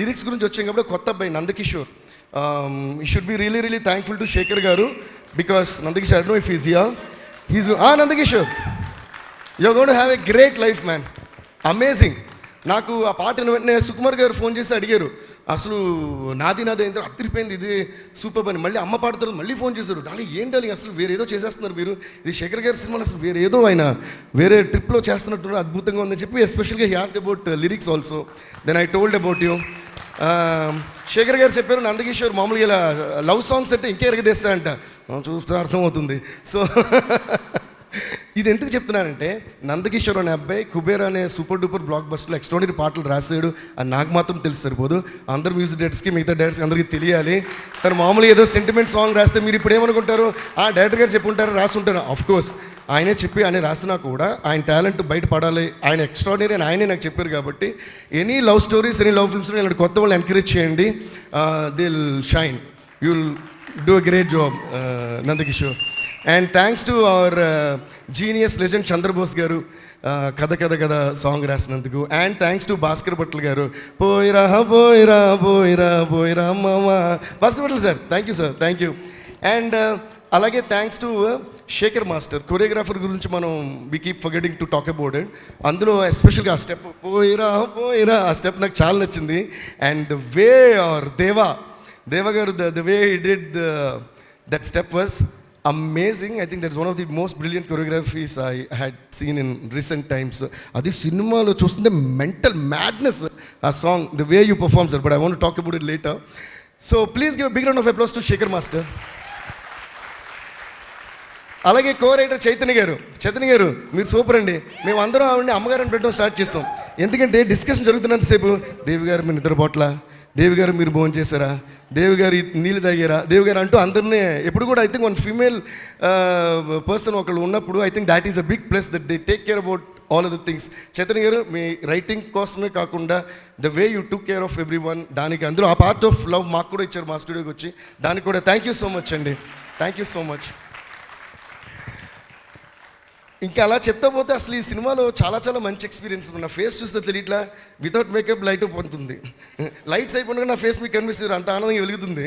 Lyrics గురించి వచ్చాం కాబట్టి కొత్త అబ్బాయి Nandakishore, you should be really thankful to Sekhar garu because Nandakishore, I don't know if he's here. Nandakishore, you're going to have a great life man, amazing. నాకు ఆ పాట వెంటనే సుకుమార్ గారు ఫోన్ చేసి అడిగారు, అసలు నాది అయితే అదిరిపోయింది, ఇది సూపర్ అని. మళ్ళీ అమ్మ పాడతారు, మళ్ళీ ఫోన్ చేశారు, డాలి ఏంటి అసలు వేరేదో చేసేస్తున్నారు మీరు, ఇది శేఖర్ గారి సినిమాలో అసలు వేరేదో ఆయన వేరే ట్రిప్లో చేస్తున్నట్టు అద్భుతంగా ఉందని చెప్పి ఎస్పెషల్గా he asked about lyrics also. Then I told about you. Shekhar garu చెప్పారు నందకిషోర్ మామూలుగా ఇలా లవ్ సాంగ్స్ అంటే ఇంకే ఎరగదేస్తా అంట, చూస్తే అర్థమవుతుంది. సో ఇది ఎందుకు చెప్తున్నానంటే నందకిషోర్ అనే అబ్బాయి కుబేర్ అనే సూపర్ డూపర్ బ్లాక్ బస్టర్లో ఎక్స్ట్రాడినరీ పాటలు రాసాడు అని నాకు మాత్రం తెలిసి సరిపోదు, అందరు మ్యూజిక్ డైరెక్టర్స్కి మిగతా డైరెక్టర్స్కి అందరికీ తెలియాలి. తను మామూలుగా ఏదో సెంటిమెంట్ సాంగ్ రాస్తే మీరు ఇప్పుడు ఏమనుకుంటారు, డైరెక్టర్ గారు చెప్పుంటారు రాస్తుంటారు. ఆఫ్కోర్స్ ఆయనే చెప్పి ఆయన రాసినా కూడా ఆయన టాలెంట్ బయట పడాలి, ఆయన ఎక్స్ట్రాడినరీ అని ఆయనే నాకు చెప్పారు. కాబట్టి any love stories, any love films ఇలాంటి కొత్త వాళ్ళని ఎంకరేజ్ చేయండి, they will shine, you will do a great job Nandakishore. And thanks to our genius legend Chandrabose garu, కథ సాంగ్ రాసినందుకు. And thanks to Bhaskar Bhatla garu, పోయిరా మామ, Bhaskar Bhatla sir, thank you sir, thank you. And అలాగే thanks to Shekhar master, choreographer గురించి మనం we keep forgetting to talk about it. అందులో ఎస్పెషల్గా ఆ స్టెప్ పోయిరా ఆ స్టెప్ నాకు చాలా నచ్చింది. అండ్ ద వే ఆర్ దేవ గారు the way he did that step was amazing. I think that's one of the most brilliant choreographies I had seen in recent times. Adi cinema lo chustunte mental madness a song, the way you perform sir, but I want to talk about it later. So please give a big round of applause to Shekhar master. అలాగే కో-రైటర్ చైతన్య గారు మీరు super అండి. మేము అందరం ఆవిడని అమ్మగారిని పెట్టడం start చేస్తాం, ఎందుకంటే డిస్కషన్ జరుగుతున్నంతసేపు దేవి గారు మీరు నిద్రపోట్లా, దేవి గారు మీరు భోజనం చేశారా, దేవి గారు నీళ్ళు తాగారా, దేవి గారు అంటూ అందరినీ ఎప్పుడు కూడా I think one female person ఒకళ్ళు ఉన్నప్పుడు I think that is a big plus that they take care about all of the things. Chaitanya గారు మీ రైటింగ్ కోసమే కాకుండా the way you took care of every one, దానికి అందులో ఆ పార్ట్ ఆఫ్ లవ్ మాకు కూడా ఇచ్చారు మా స్టూడియోకి వచ్చి, దానికి కూడా థ్యాంక్ యూ సో మచ్ అండి, థ్యాంక్ యూ సో మచ్. ఇంకా అలా చెప్తా పోతే అసలు ఈ సినిమాలో చాలా చాలా మంచి ఎక్స్పీరియన్స్. నా ఫేస్ చూస్తే తెలియట్లా, వితౌట్ మేకప్ లైట్ పొందుతుంది, లైట్స్ అయిపోయినా నా ఫేస్ మీకు కనిపిస్తుంది, అంత ఆనందంగా వెలుగుతుంది.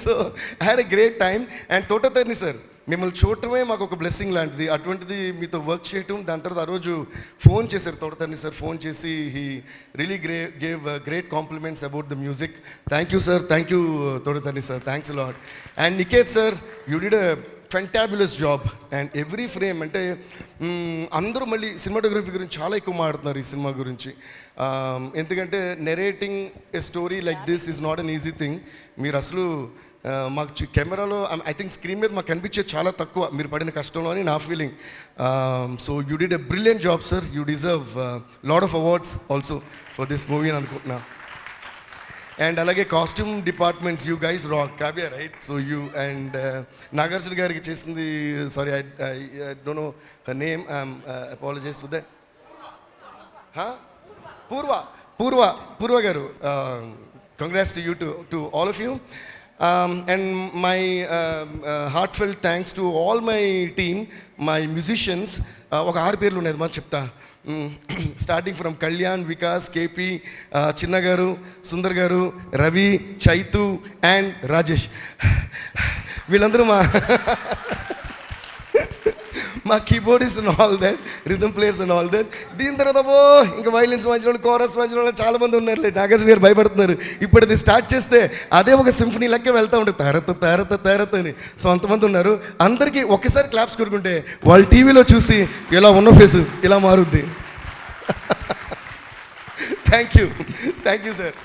So I had a great time. And Thota Tharani sir మిమ్మల్ని చూడటమే మాకు ఒక బ్లెస్సింగ్ లాంటిది, అటువంటిది మీతో వర్క్ చేయటం. దాని తర్వాత ఆ రోజు ఫోన్ చేశారు తోటతర్ని సార్, ఫోన్ చేసి he really gave great compliments about the music. Thank you sir, thank you Thota Tharani sir, thanks lot. And Niket sir, you did fantabulous job and every frame అంటే అందరూ మళ్ళీ సినిమాటోగ్రఫీ గురించి చాలా ఎక్కువ మాట్లాడుతున్నారు ఈ సినిమా గురించి. ఎందుకంటే narrating a story like this is not an easy thing. మీరు అసలు మాకు కెమెరాలో ఐ థింక్ స్క్రీన్ మీద మాకు కనిపించేది చాలా తక్కువ మీరు పడిన కష్టంలో అని నా feeling. So you did a brilliant job sir. You deserve lot of awards also for this movie అని అనుకుంటున్నా. అండ్ అలాగే costume departments you guys rock. Kavya right? So you and Nagarjuna గారికి చేసింది, sorry I don't know her name, apologise for that. Poorva గారు, congrats to you to all of you. And my heartfelt thanks to all my team, my musicians. ఒక 6 పేర్లు ఉన్నాయి మరి చెప్తా. Starting from Kalyan, Vikas, KP, చిన్న గారు, సుందర్ గారు, రవి, చైతు అండ్ రాజేష్. వీళ్ళందరూ మా keyboardist and all that, rhythm players and all that. దీని తర్వాత ఇంకా వైలిన్స్ వాయించిన వాళ్ళు, కోరస్ వాయించిన వాళ్ళు చాలామంది ఉన్నారు. నాగార్జున గారు భయపడుతున్నారు. ఇప్పుడు ఇది స్టార్ట్ చేస్తే అదే ఒక సింఫనీ లెక్క వెళ్తూ ఉంటుంది, తారత అని. సో అంతమంది ఉన్నారు. అందరికీ ఒక్కసారి క్లాప్స్ కొడుకుంటే వాళ్ళు టీవీలో చూసి ఇలా ఉన్న ఫేస్ ఇలా మారుద్ది. Thank you sir.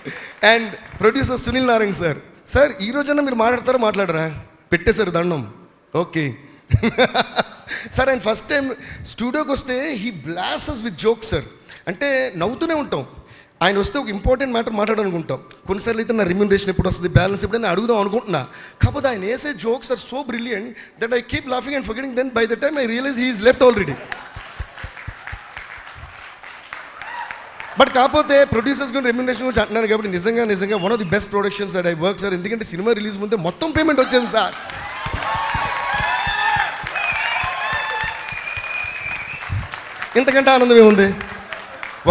And producer Sunil Narayan sir. Sir ఈ రోజన్నా మీరు మాట్లాడరా? పెట్టేశారు దండం. Okay sir. And first time స్టూడియోకి వస్తే he blasts with jokes sir. అంటే నవ్వుతూనే ఉంటాం. ఆయన వస్తే ఒక ఇంపార్టెంట్ మ్యాటర్ మాట్లాడాలనుకుంటాం. కొన్నిసార్లు అయితే నా రెమ్యూనరేషన్ ఎప్పుడు వస్తుంది, బ్యాలెన్స్ ఎప్పుడైనా అడుగుదాం అనుకుంటున్నా. కాకపోతే ఆయన వేసే jokes are so brilliant that I keep laughing and forgetting. Then by the time I realise he is left already. But కాకపోతే ప్రొడ్యూసర్స్ గురించి రెమ్యూనరేషన్ గురించి అంటున్నాను కాబట్టి నిజంగా one of the best productions that I work sir. ఎందుకంటే cinema release ముందే మొత్తం payment వచ్చింది సార్. ఇంతకంటే ఆనందం ఏముంది?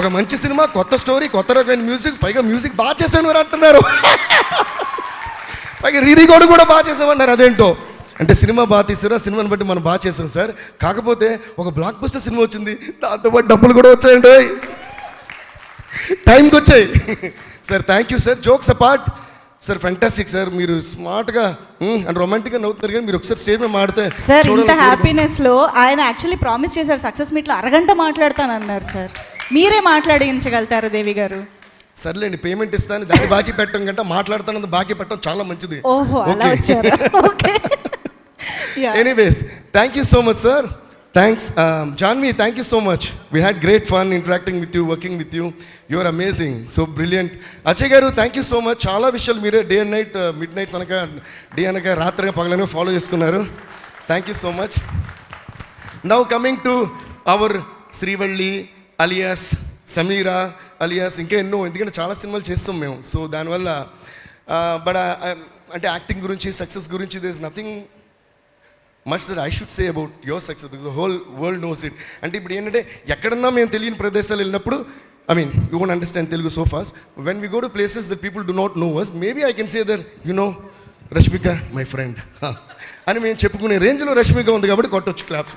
ఒక మంచి సినిమా, కొత్త స్టోరీ, కొత్త రకమైన మ్యూజిక్, పైగా మ్యూజిక్ బాగా చేశాను అని అంటున్నారు. పైగా రీరికార్డు కూడా బాగా చేసామన్నారు. అదేంటో అంటే సినిమా బాగా తీసారు, ఆ సినిమాని బట్టి మనం బాగా చేసాం సార్. కాకపోతే ఒక బ్లాక్ బస్టర్ సినిమా వచ్చింది, దాంతోపాటు డబ్బులు కూడా వచ్చాయండి, టైంకి వచ్చాయి sir. Thank you sir. Jokes apart sir, fantastic sir. మీరు స్మార్ట్గా అండ్ రొమాంటిక్గా నవ్వుతున్నారు. కానీ మీరు ఒకసారి స్టేజ్ మీద మాడితే సార్, ఇంత హ్యాపీనెస్లో ఆయన యాక్చువల్లీ ప్రామిస్ చేశారు సక్సెస్ మీట్లో అరగంట మాట్లాడతానన్నారు సార్. మీరే మాట్లాడించగలుగుతారు దేవి గారు? సర్లేండి, పేమెంట్ ఇస్తాను, దాన్ని బాకీ పెట్టడం కంటే మాట్లాడుతాను బాకీ పెట్టడం చాలా మంచిది. ఓహో, అలా వచ్చారా? Okay. Anyways, thank you so much sir. Thanks. Janvi, thank you so much. We had great fun interacting with you, working with you. You are amazing. So brilliant. Ajay garu, thank you so much. Chala vishayalu mere day and night, midnight anaka, day anaka, ratranga pagalanga follow chestunnaru. Thank you so much. Now coming to our Srivalli alias Samira alias inke enno, endukante chala cinemalu chestam memu. So danivalla but ante acting gurinchi, success gurinchi, there is nothing much that I should say about your success because the whole world knows it. అంటే ఇప్పుడు ఏంటంటే ఎక్కడన్నా మేము తెలియని ప్రదేశాలు వెళ్ళినప్పుడు, I mean, you won't understand Telugu so fast. When we go to places that people do not know us, maybe I can say that, you know, Rashmika, my friend. అని మేము చెప్పుకునే రేంజ్లో రష్మిక ఉంది కాబట్టి కొట్టొచ్చు claps.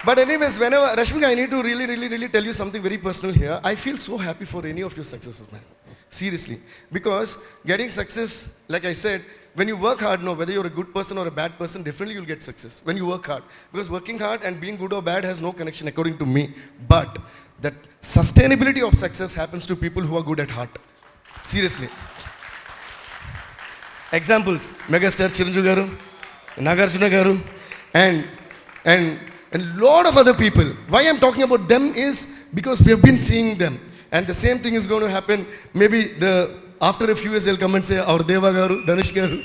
But anyways, whenever, Rashmika, I need to really tell you something very personal here. I feel so happy for any of your successes, man. Seriously. Because getting success, like I said, when you work hard, no, whether you're a good person or a bad person, definitely you'll get success when you work hard. Because working hard and being good or bad has no connection according to me. But that sustainability of success happens to people who are good at heart. Seriously. Examples, megastar Chiranjeevi garu, Nagarjuna garu, and lot of other people. Why I'm talking about them is because we have been seeing them. And the same thing is going to happen. Maybe after a few years they'll come and say, our Deva garu, Dhanush garu,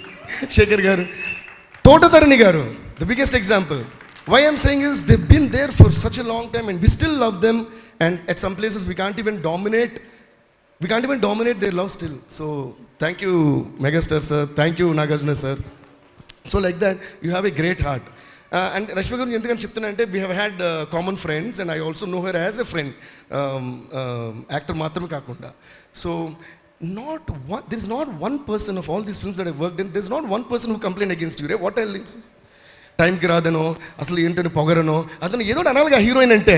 Shekhar garu, Totatarani garu, the biggest example. Why I'm saying is they've been there for such a long time and we still love them. And at some places we can't even dominate their love still. So thank you, Megastar sir. Thank you, Nagarjuna sir. So like that, you have a great heart. And Rashmi garu endukani cheptuna ante we have had common friends and I also know her as a friend, actor maatrame kaakunda. So there is not one person of all these films that I worked in, there's not one person who complained against you, right? What else? టైంకి రాదనో, అసలు ఏంటని పొగరనో, అతను ఏదో అనాలిగా heroine అంటే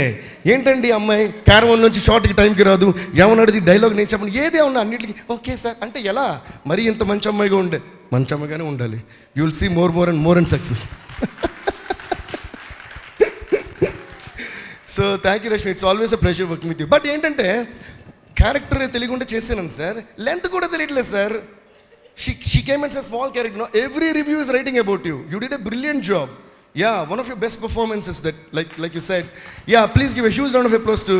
ఏంటండి అమ్మాయి caravan నుంచి షార్ట్కి టైంకి రాదు, ఏమన్నాడు డైలాగ్ నేను చెప్పను, ఏదే ఉన్నా అన్నింటికి ఓకే సార్ అంటే ఎలా? మరి ఇంత మంచి అమ్మాయిగా ఉండే మంచమ్మగానే ఉండాలి. You will see more and success. So thank you Rashmi, it's always a pleasure working with you. But ఏంటంటే క్యారెక్టర్ తెలియకుండా చేసాను సార్, లెంత్ కూడా తెలియట్లేదు sir. She came and said small character. No, every review is writing about you. You did a brilliant job. Yeah, one of your best performances that, like you said. Yeah, please give a huge round of applause to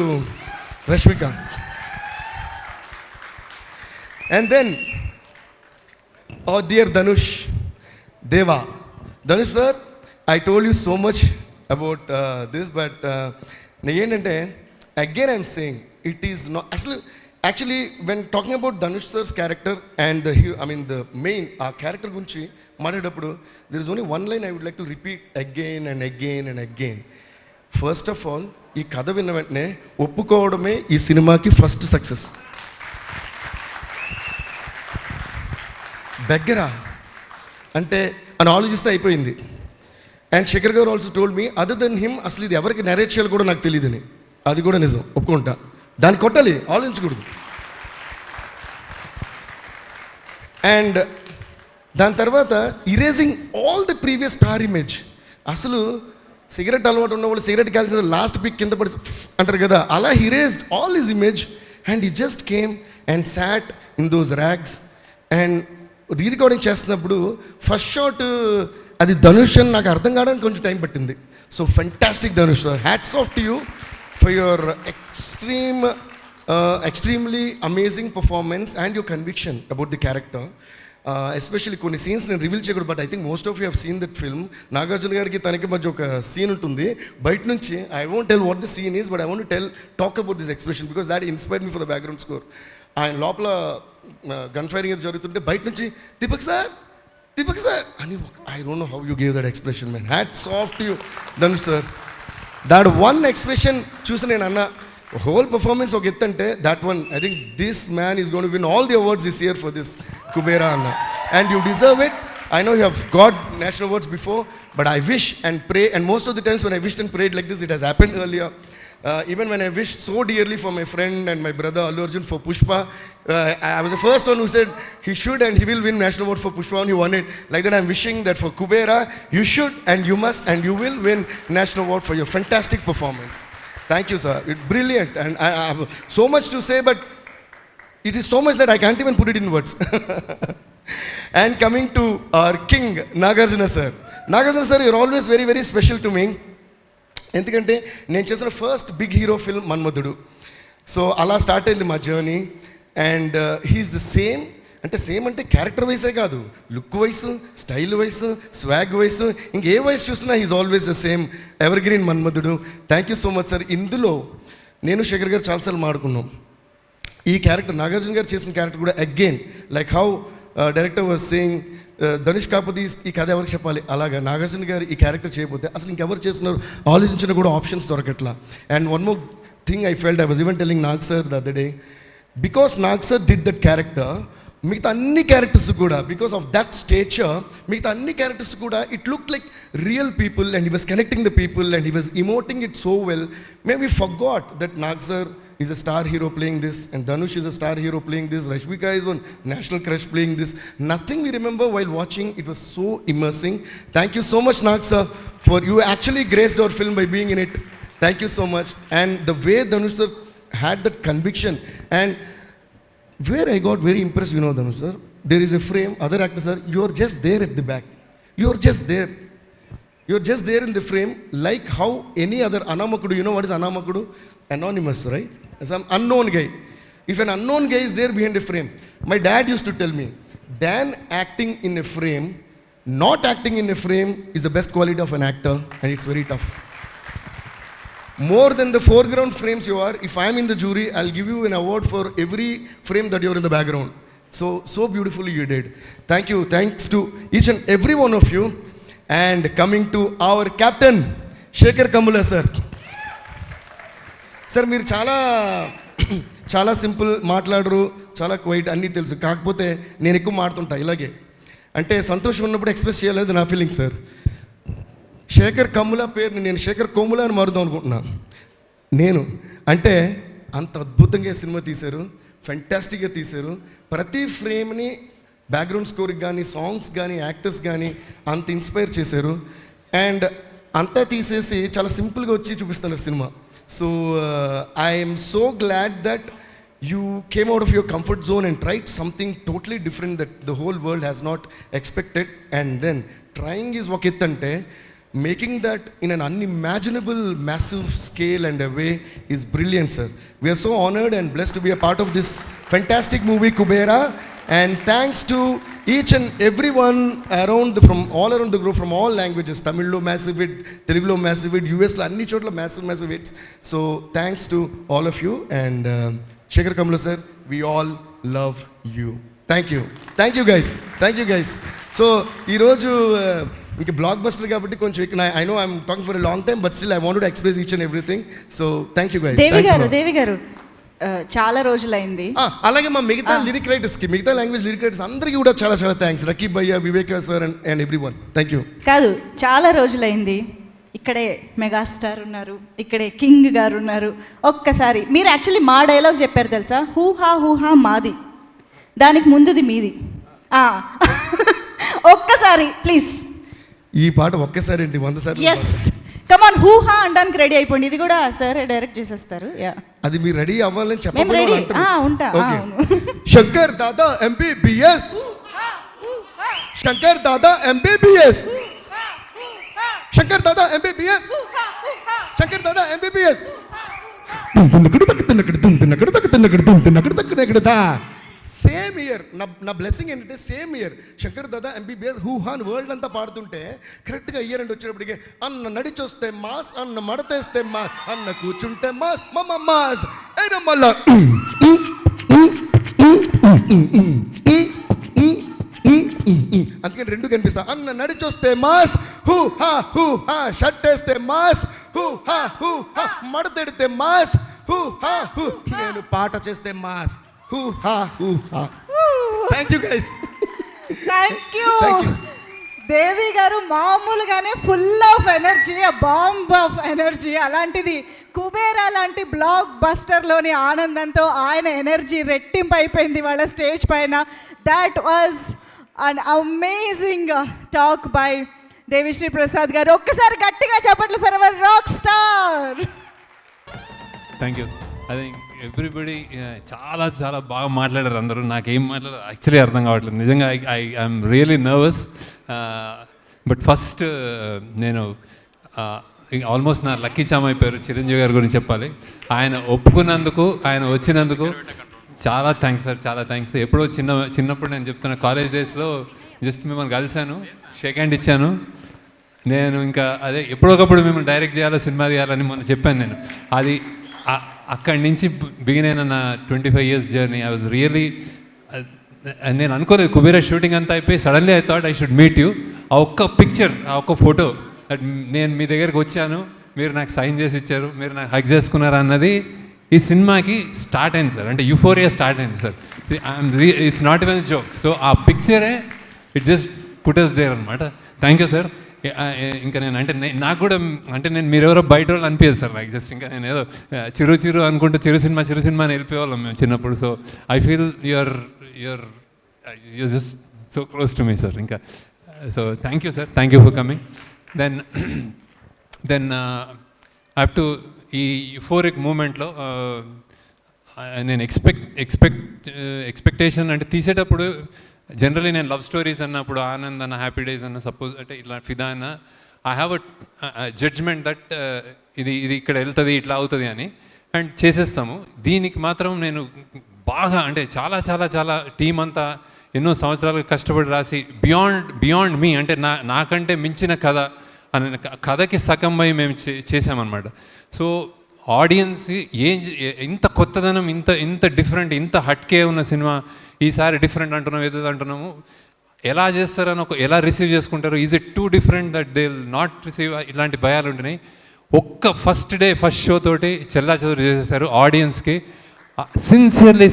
Rashmika. And then, oh dear Dhanush, Deva. Dhanush sir, I told you so much about this, but again I'm saying, it is not, actually when talking about Dhanush sir's character and the hero, I mean the main character gunchi maadedappudu, there is only one line I would like to repeat again and again and again. First of all, ee katha vinna ventane oppukovodame ee cinemaki first success. Beggara ante an ఆలోచిస్తే అయిపోయింది. And Sekhar గారు also told me, other then him అసలు ఇది ఎవరికి narrate చేయాలి కూడా నాకు తెలియదని. అది కూడా నిజం, ఒప్పుకుంటా. దాన్ని కొట్టాలి, ఆలోచించకూడదు. అండ్ దాని తర్వాత erasing all the previous star image. అసలు సిగరెట్ అలవాటు ఉన్నవాళ్ళు సిగరెట్ కాల్చిన లాస్ట్ పిక్ కింద పడి అంటారు కదా, అలా erased all his image and he just came and sat in those rags. And re recording చేస్తున్నప్పుడు ఫస్ట్ షాట్ అది ధనుష్ అని నాకు అర్థం కావడానికి కొంచెం టైం పట్టింది. So fantastic Dhanush sir, hats off to you for your extremely amazing performance and your conviction about the character. Especially కొన్ని scenes నేను రివీల్ చేయకూడదు, but I think most of you have seen that film. Nagarjuna గారికి తనకి మధ్య ఒక scene ఉంటుంది బయట నుంచి. I won't tell what the scene is, but I want to talk about this expression because that inspired me for the background score. ఆయన లోపల gun firing ఏదో జరుగుతుంటే బయట నుంచి దీపక్ సార్ అని, I don't know how you gave that expression man. Hats off to you Dhanush sir. That one expression చూసి నేను అన్న హోల్ పర్ఫార్మెన్స్ ఒక ఎత్తు అంటే that one, I think this man is going to win all the awards this year for this Kubera అన్న. And you deserve it. I know you have got national awards before, but I wish and pray, and most of the times when I wished and prayed like this, it has happened earlier. Even when I wished so dearly for my friend and my brother Allu Arjun for Pushpa, I was the first one who said he should and he will win national award for Pushpa, and he won it. Like that, I'm wishing that for Kubera, you should and you must and you will win national award for your fantastic performance. Thank you, sir. It's brilliant, and I have so much to say, but it is so much that I can't even put it in words. And coming to our king, Nagarjuna sir. Nagarjuna sir, you're always very, very special to me. ఎందుకంటే నేను చేసిన first big hero film Manmadhudu. So అలా start అయింది మా journey. And he's the same, అంటే same అంటే character వైసే కాదు, look wise, style wise, swag wise, ఇంకే వైస్ చూసినా he's always the same ever green Manmadhudu. Thank you so much sir. ఇందులో నేను శేఖర్ గారు చాలాసార్లు మాడుకున్నాం. ఈ క్యారెక్టర్ నాగార్జున గారు చేసిన క్యారెక్టర్ కూడా again like how director was saying Dhanush కాకపోతే ఈ కథ ఎవరికి చెప్పాలి, అలాగా నాగార్జున గారు ఈ క్యారెక్టర్ చేయకపోతే అసలు ఇంకెవరు చేస్తున్నారు ఆలోచించిన కూడా ఆప్షన్స్ దొరకట్లా. And one more thing I felt, I was even telling Nag sir the other day, because Nag sir did that character, మిగతా అన్ని క్యారెక్టర్స్ కూడా బికాస్ ఆఫ్ దట్ స్టేచర్, మిగతా అన్ని క్యారెక్టర్స్ కూడా it look like real people and he was connecting the people and he was emoting it so well. May we forgot that Nag sir is a star hero playing this, and Dhanush is a star hero playing this, Rashmika is one national crush playing this. Nothing we remember while watching. It was so immersing. Thank you so much, Nag sir, for you actually graced our film by being in it. Thank you so much. And the way Dhanush sir had that conviction, and where I got very impressed, you know, Dhanush sir, there is a frame, other actors sir, you are just there at the back. You are just there. You're just there in the frame, like how any other Anamakudu, you know what is Anamakudu? Anonymous, right? Some unknown guy. If an unknown guy is there behind a frame, my dad used to tell me, Dan acting in a frame, not acting in a frame is the best quality of an actor, and it's very tough. More than the foreground frames you are, if I'm in the jury, I'll give you an award for every frame that you're in the background. So beautifully you did. Thank you. Thanks to each and every one of you. And coming to our captain, Shekhar Kamula sir. Sir మీరు చాలా simple మాట్లాడరు, చాలా quiet, అన్నీ తెలుసు. కాకపోతే నేను ఎక్కువ మాడుతుంటా ఇలాగే, అంటే సంతోషం ఉన్నప్పుడు ఎక్స్ప్రెస్ చేయాలనేది నా ఫీలింగ్ సార్. శేఖర్ కమ్ముల పేరుని నేను శేఖర్ కోముల అని మారుదాం అనుకుంటున్నా. నేను అంటే అంత అద్భుతంగా సినిమా తీశారు, ఫెంటాస్టిక్గా తీశారు. ప్రతి ఫ్రేమ్ని బ్యాక్గ్రౌండ్ స్కోర్కి కానీ సాంగ్స్ కానీ యాక్టర్స్ కానీ అంత ఇన్స్పైర్ చేశారు. అండ్ అంతా తీసేసి చాలా సింపుల్గా వచ్చి చూపిస్తున్నారు cinema. So I'm so glad that you came out of your comfort zone and tried something totally different that the whole world has not expected, and then trying is oka ettante making that in an unimaginable massive scale and a way is brilliant, sir. We are so honored and blessed to be a part of this fantastic movie Kubera, and thanks to each and everyone from all around the globe, from all languages. Tamil lo massive hit, Telugu lo massive hit, US lo anni chotla massive hits. So thanks to all of you, and Shekhar Kamla sir, we all love you. Thank you guys. So ee roju inka blockbuster kabatti koncham ikkada I know I'm talking for a long time, but still I wanted to express each and everything. So thank you guys. దేవి గారు చాలా రోజులైంది. అలాగే మా మిగతా lyric రైటర్స్కి, మిగతా language lyric writers అందరికీ కూడా చాలా చాలా థ్యాంక్స్. రకీబ్ భయ్య, Viveka sir and everyone. Thank you. కాదు, చాలా రోజులైంది. ఇక్కడే మెగాస్టార్ ఉన్నారు, ఇక్కడే కింగ్ గారు ఉన్నారు. ఒక్కసారి మీరు యాక్చువల్లీ మా డైలాగ్ చెప్పారు తెలుసా, హూహా మాది, దానికి ముందుది మీది. ఒక్కసారి ప్లీజ్. ఈ పాట ఒక్కసారి ఏంటి 100 సార్లు. ఎస్, కమాన్, హూహా అనడానికి రెడీ అయిపోండి. ఇది కూడా సార్ డైరెక్ట్ చేసేస్తారు. అది మీరు రెడీ అవ్వాలని మేము రెడీ ఉంటా. Shankar Dada MBBS, Shankar Dada MBBS, Shankar Dada MBBS, Shankar Dada MBBS. Same year నా బ్లెస్సింగ్ ఏంటంటే same year Shankar Dada MBBS హూహాన్ world అంతా పాడుతుంటే కరెక్ట్గా ఇయర్ అండ్ వచ్చేటప్పటికి అన్న నడిచొస్తే మాస్, అన్న మడతేస్తే మాస్, అన్న కూర్చుంటే మాస్, మమ్మ మాస్ అయినా మళ్ళా అందుకని రెండు కనిపిస్తా. అన్న నడిచొస్తే మాస్, హూ హా షర్ట్ వేస్తే మాస్, హూ హా మడతెడితే మాస్, హూ హా నేను పాట చేస్తే మాస్, హూ హా. Thank you guys. Thank you. Devi garu మామూలుగానే full of energy, bomb of energy. అలాంటిది కుబేరా లాంటి బ్లాక్ బస్టర్లోని ఆనందంతో ఆయన ఎనర్జీ రెట్టింపు అయిపోయింది వాళ్ళ స్టేజ్ పైన. That was an amazing talk by Devi Sri Prasad garu. ఒక్కసారి గట్టిగా చెప్పట్లు for our rock star. Thank you. I think everybody చాలా చాలా బాగా మాట్లాడారు అందరూ. నాకేం మాట్లాడారు యాక్చువల్లీ అర్థం కావట్లేదు నిజంగా. I'm really nervous. But first నేను ఆల్మోస్ట్ నా లక్కీ చామ్ అయిపోయారు చిరంజీవి గారి గురించి చెప్పాలి. ఆయన ఒప్పుకున్నందుకు, ఆయన వచ్చినందుకు చాలా థ్యాంక్స్ సార్, చాలా థ్యాంక్స్. ఎప్పుడో చిన్నప్పుడు నేను చెప్తున్నా, కాలేజ్ డేస్లో జస్ట్ మిమ్మల్ని కలిశాను, షేక్ హ్యాండ్ ఇచ్చాను. నేను ఇంకా అదే ఎప్పుడొకప్పుడు మిమ్మల్ని డైరెక్ట్ చేయాలో, సినిమా తీయాలని మొన్న చెప్పాను నేను. అది అక్కడి నుంచి బిగిన్ అయిన నా 25 years journey. I was really, నేను అనుకోలేదు కుబేరా షూటింగ్ అంతా అయిపోయి suddenly I thought I should meet you. ఆ ఒక్క పిక్చర్, ఆ ఒక్క ఫోటో, నేను మీ దగ్గరికి వచ్చాను, మీరు నాకు సైన్ చేసి ఇచ్చారు, మీరు నాకు హగ్ చేసుకున్నారు అన్నది ఈ సినిమాకి స్టార్ట్ అయింది సార్. అంటే యూఫోరియా స్టార్ట్ అయింది sir. It's not even joke. So ఆ పిక్చరే it just put us there అనమాట. Thank you sir. ఇంకా నేను అంటే నాకు కూడా అంటే నేను మీరెవరో బయట వాళ్ళు అనిపించదు సార్ నాకు. జస్ట్ ఇంకా నేను ఏదో చిరు అనుకుంటూ చిరు సినిమా అని వెళ్ళిపోయేవాళ్ళం మేము చిన్నప్పుడు. So I feel you're just so close to me sir. ఇంకా so thank you sir, thank you for coming. Then I have to ఈ యూఫోరిక్ మూమెంట్లో నేను ఎక్స్పెక్టేషన్ అంటే తీసేటప్పుడు జనరలీ నేను లవ్ స్టోరీస్ అన్నప్పుడు ఆనంద్ అన్న, హ్యాపీ డేస్ అన్న, సపోజ్ అంటే ఇట్లా ఫిదా అన్న, I have a judgement that ఇది ఇక్కడ వెళ్తుంది, ఇట్లా అవుతుంది అని, అండ్ చేసేస్తాము. దీనికి మాత్రం నేను బాగా అంటే చాలా చాలా చాలా టీం అంతా ఎన్నో సంవత్సరాలు కష్టపడి రాసి బియాండ్ మీ అంటే నాకంటే మించిన కథ అనే కథకి సగంపై మేము చేసామన్నమాట. సో ఆడియన్స్ ఇంత కొత్తదనం, ఇంత డిఫరెంట్, ఇంత హట్కే ఉన్న సినిమా ఈసారి డిఫరెంట్ అంటున్నాం, ఏదో అంటున్నాము. ఎలా చేస్తారని ఎలా రిసీవ్ చేసుకుంటారు, is it two different that they will not receive, ఇలాంటి భయాలు ఉంటున్నాయి. ఒక్క ఫస్ట్ షో తోటి చెల్లాచెదురు చేసేసారు ఆడియన్స్కి. సిన్సియర్లీ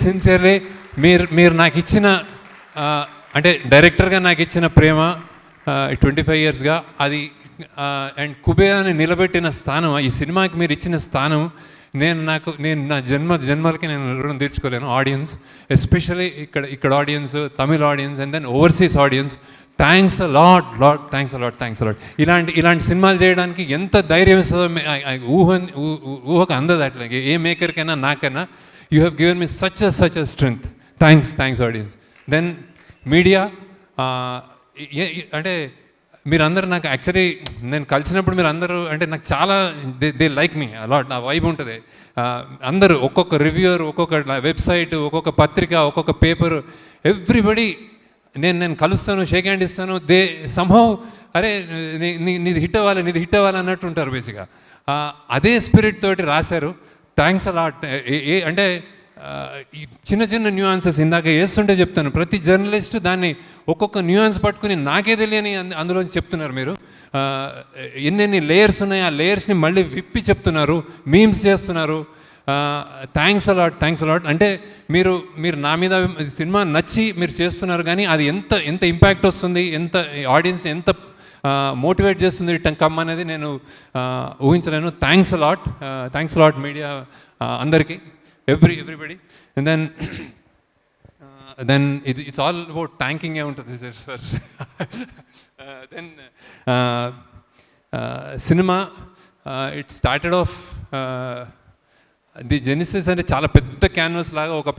మీరు నాకు ఇచ్చిన అంటే డైరెక్టర్గా నాకు ఇచ్చిన ప్రేమ 25 yearsగా అది అండ్ కుబేరాని నిలబెట్టిన స్థానం, ఈ సినిమాకి మీరు ఇచ్చిన స్థానం నేను నా జన్మలకి నేను రుణం తీర్చుకోలేను. ఆడియన్స్, ఎస్పెషలీ ఇక్కడ audience, Tamil audience and then overseas audience, thanks a lot thanks a lot. ఇలాంటి సినిమాలు చేయడానికి ఎంత ధైర్యం ఇస్తుందో ఊహకు అందదు. అట్లా ఏ మేకర్కైనా నాకైనా you have given me such a strength. Thanks audience. Then media, అంటే మీరందరూ నాకు యాక్చువల్లీ నేను కలిసినప్పుడు మీరు అందరూ అంటే నాకు చాలా దే లైక్ మీ అలాట్. నా వైబ్ ఉంటుంది. అందరూ ఒక్కొక్క రివ్యూయర్, ఒక్కొక్క వెబ్సైట్, ఒక్కొక్క పత్రిక, ఒక్కొక్క పేపరు, ఎవ్రీబడి నేను కలుస్తాను, షేక్ హ్యాండ్ ఇస్తాను. దే సంహౌ అరే నీది హిట్ అవ్వాలి అన్నట్టు ఉంటారు బేసిక్గా. అదే స్పిరిట్ తోటి రాశారు. Thanks a lot. అంటే ఈ చిన్న న్యూయాన్సెస్ ఇందాక వేస్తుంటే చెప్తాను, ప్రతి జర్నలిస్ట్ దాన్ని ఒక్కొక్క న్యూయాన్స్ పట్టుకుని నాకే తెలియని అందులోంచి చెప్తున్నారు మీరు. ఎన్నెన్ని లేయర్స్ ఉన్నాయి, ఆ లేయర్స్ని మళ్ళీ విప్పి చెప్తున్నారు, మీమ్స్ చేస్తున్నారు. Thanks a lot. అంటే మీరు నా మీద సినిమా నచ్చి మీరు చేస్తున్నారు, కానీ అది ఎంత ఇంపాక్ట్ వస్తుంది, ఎంత ఆడియన్స్ని ఎంత మోటివేట్ చేస్తుంది కమ్ అనేది నేను ఊహించలేను. థ్యాంక్స్ అలాట్ మీడియా అందరికీ, everybody. And then it's all about thanking ఉంటుంది sir. Then cinema, it started off the genesis అంటే చాలా పెద్ద క్యాన్వాస్ లాగా ఒక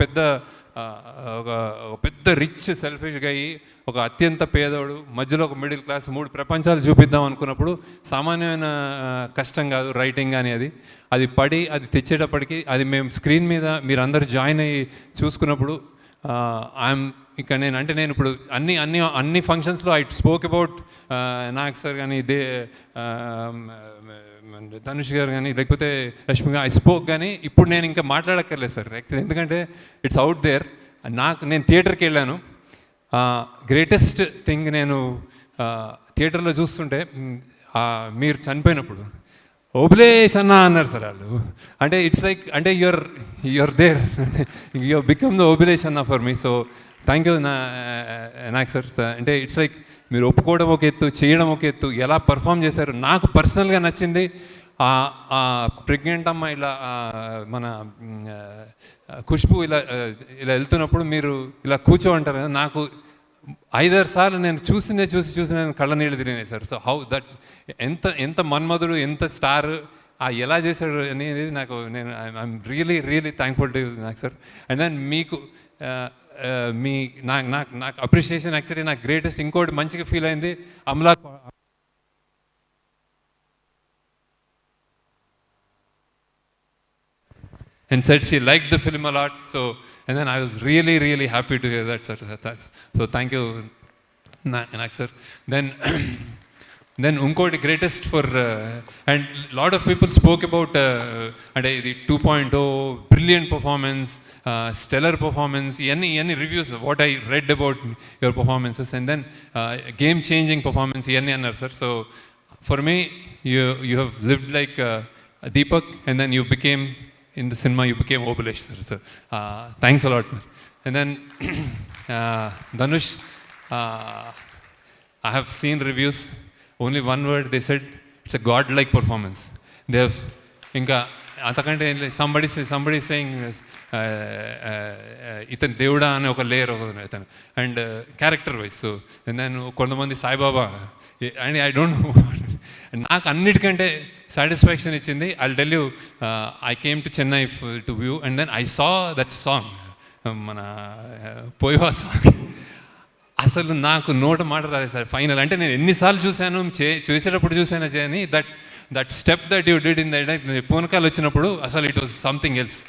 పెద్ద రిచ్ సెల్ఫిష్గా అయ్యి ఒక అత్యంత పేదోడు మధ్యలో ఒక మిడిల్ క్లాస్ 3 ప్రపంచాలు చూపిద్దాం అనుకున్నప్పుడు సామాన్యమైన కష్టం కాదు రైటింగ్ కానీ అది పడి అది తెచ్చేటప్పటికి అది మేము స్క్రీన్ మీద మీరందరూ జాయిన్ అయ్యి చూసుకున్నప్పుడు నేను ఇప్పుడు అన్ని ఫంక్షన్స్లో I spoke about Nag sir కానీ ధనుష్ గారు కానీ లేకపోతే రష్మి గారు ఐ స్పోక్, కానీ ఇప్పుడు నేను ఇంకా మాట్లాడక్కర్లేదు సార్ యాక్చువల్లీ, ఎందుకంటే ఇట్స్ అవుట్ దేర్. నేను థియేటర్కి వెళ్ళాను. గ్రేటెస్ట్ థింగ్ నేను థియేటర్లో చూస్తుంటే మీరు చనిపోయినప్పుడు ఓబ్లేష్ అన్న అన్నారు సార్ వాళ్ళు. అంటే ఇట్స్ లైక్ అంటే you're there, you become the Oblesh అన్న for me. So thank you నాకు సార్. అంటే ఇట్స్ లైక్ మీరు ఒప్పుకోవడం ఒక ఎత్తు, చేయడం ఒక ఎత్తు, ఎలా పర్ఫామ్ చేశారు. నాకు పర్సనల్గా నచ్చింది ప్రెగ్నెంట్ అమ్మ ఇలా మన ఖుష్బు ఇలా వెళ్తున్నప్పుడు మీరు ఇలా కూర్చోంటారు కదా, నాకు 5-6 సార్లు నేను చూసి నేను కళ్ళ నీళ్ళు తిరిగినాయి సార్. సో హౌ దట్ ఎంత మన్మధుడు, ఎంత స్టార్, ఎలా చేశాడు అనేది నేను ఐఎమ్ రియలీ థ్యాంక్ఫుల్ టు నాకు సార్. అండ్ దెన్ మీకు నాకు అప్రిషియేషన్ యాక్చువల్లీ నాకు గ్రేటెస్ట్ ఇంకోటి మంచిగా ఫీల్ అయింది. Amala and said she liked the film a lot. So, and then I was really happy to hear that, sir. So thank you, Nak sir. Then unkoti greatest for and lot of people spoke about the 2.0 brilliant performance, stellar performance, any reviews of what I read about your performances, and then game changing performance annar sir. So for me you have lived like Deepak, and then you became in the cinema, you became Obalesh sir. So thanks a lot. And then Dhanush, I have seen reviews, only one word they said, it's a godlike performance. They have inga antakante somebody saying itan devda ane oka layer itan and character wise. So and then kontamandi Sai Baba, and I don't know. నాకు అన్నిటికంటే satisfaction ఇచ్చింది. I'll tell you, I came to Chennai to view, and then I saw that song, మన Poyava song. అసలు నాకు నోట మాట రాలేదు sir final. అంటే నేను ఎన్నిసార్లు చూశాను, చేసేటప్పుడు చూసాను చేయని that step that you did in that పూనకాలు వచ్చినప్పుడు అసలు it was something else.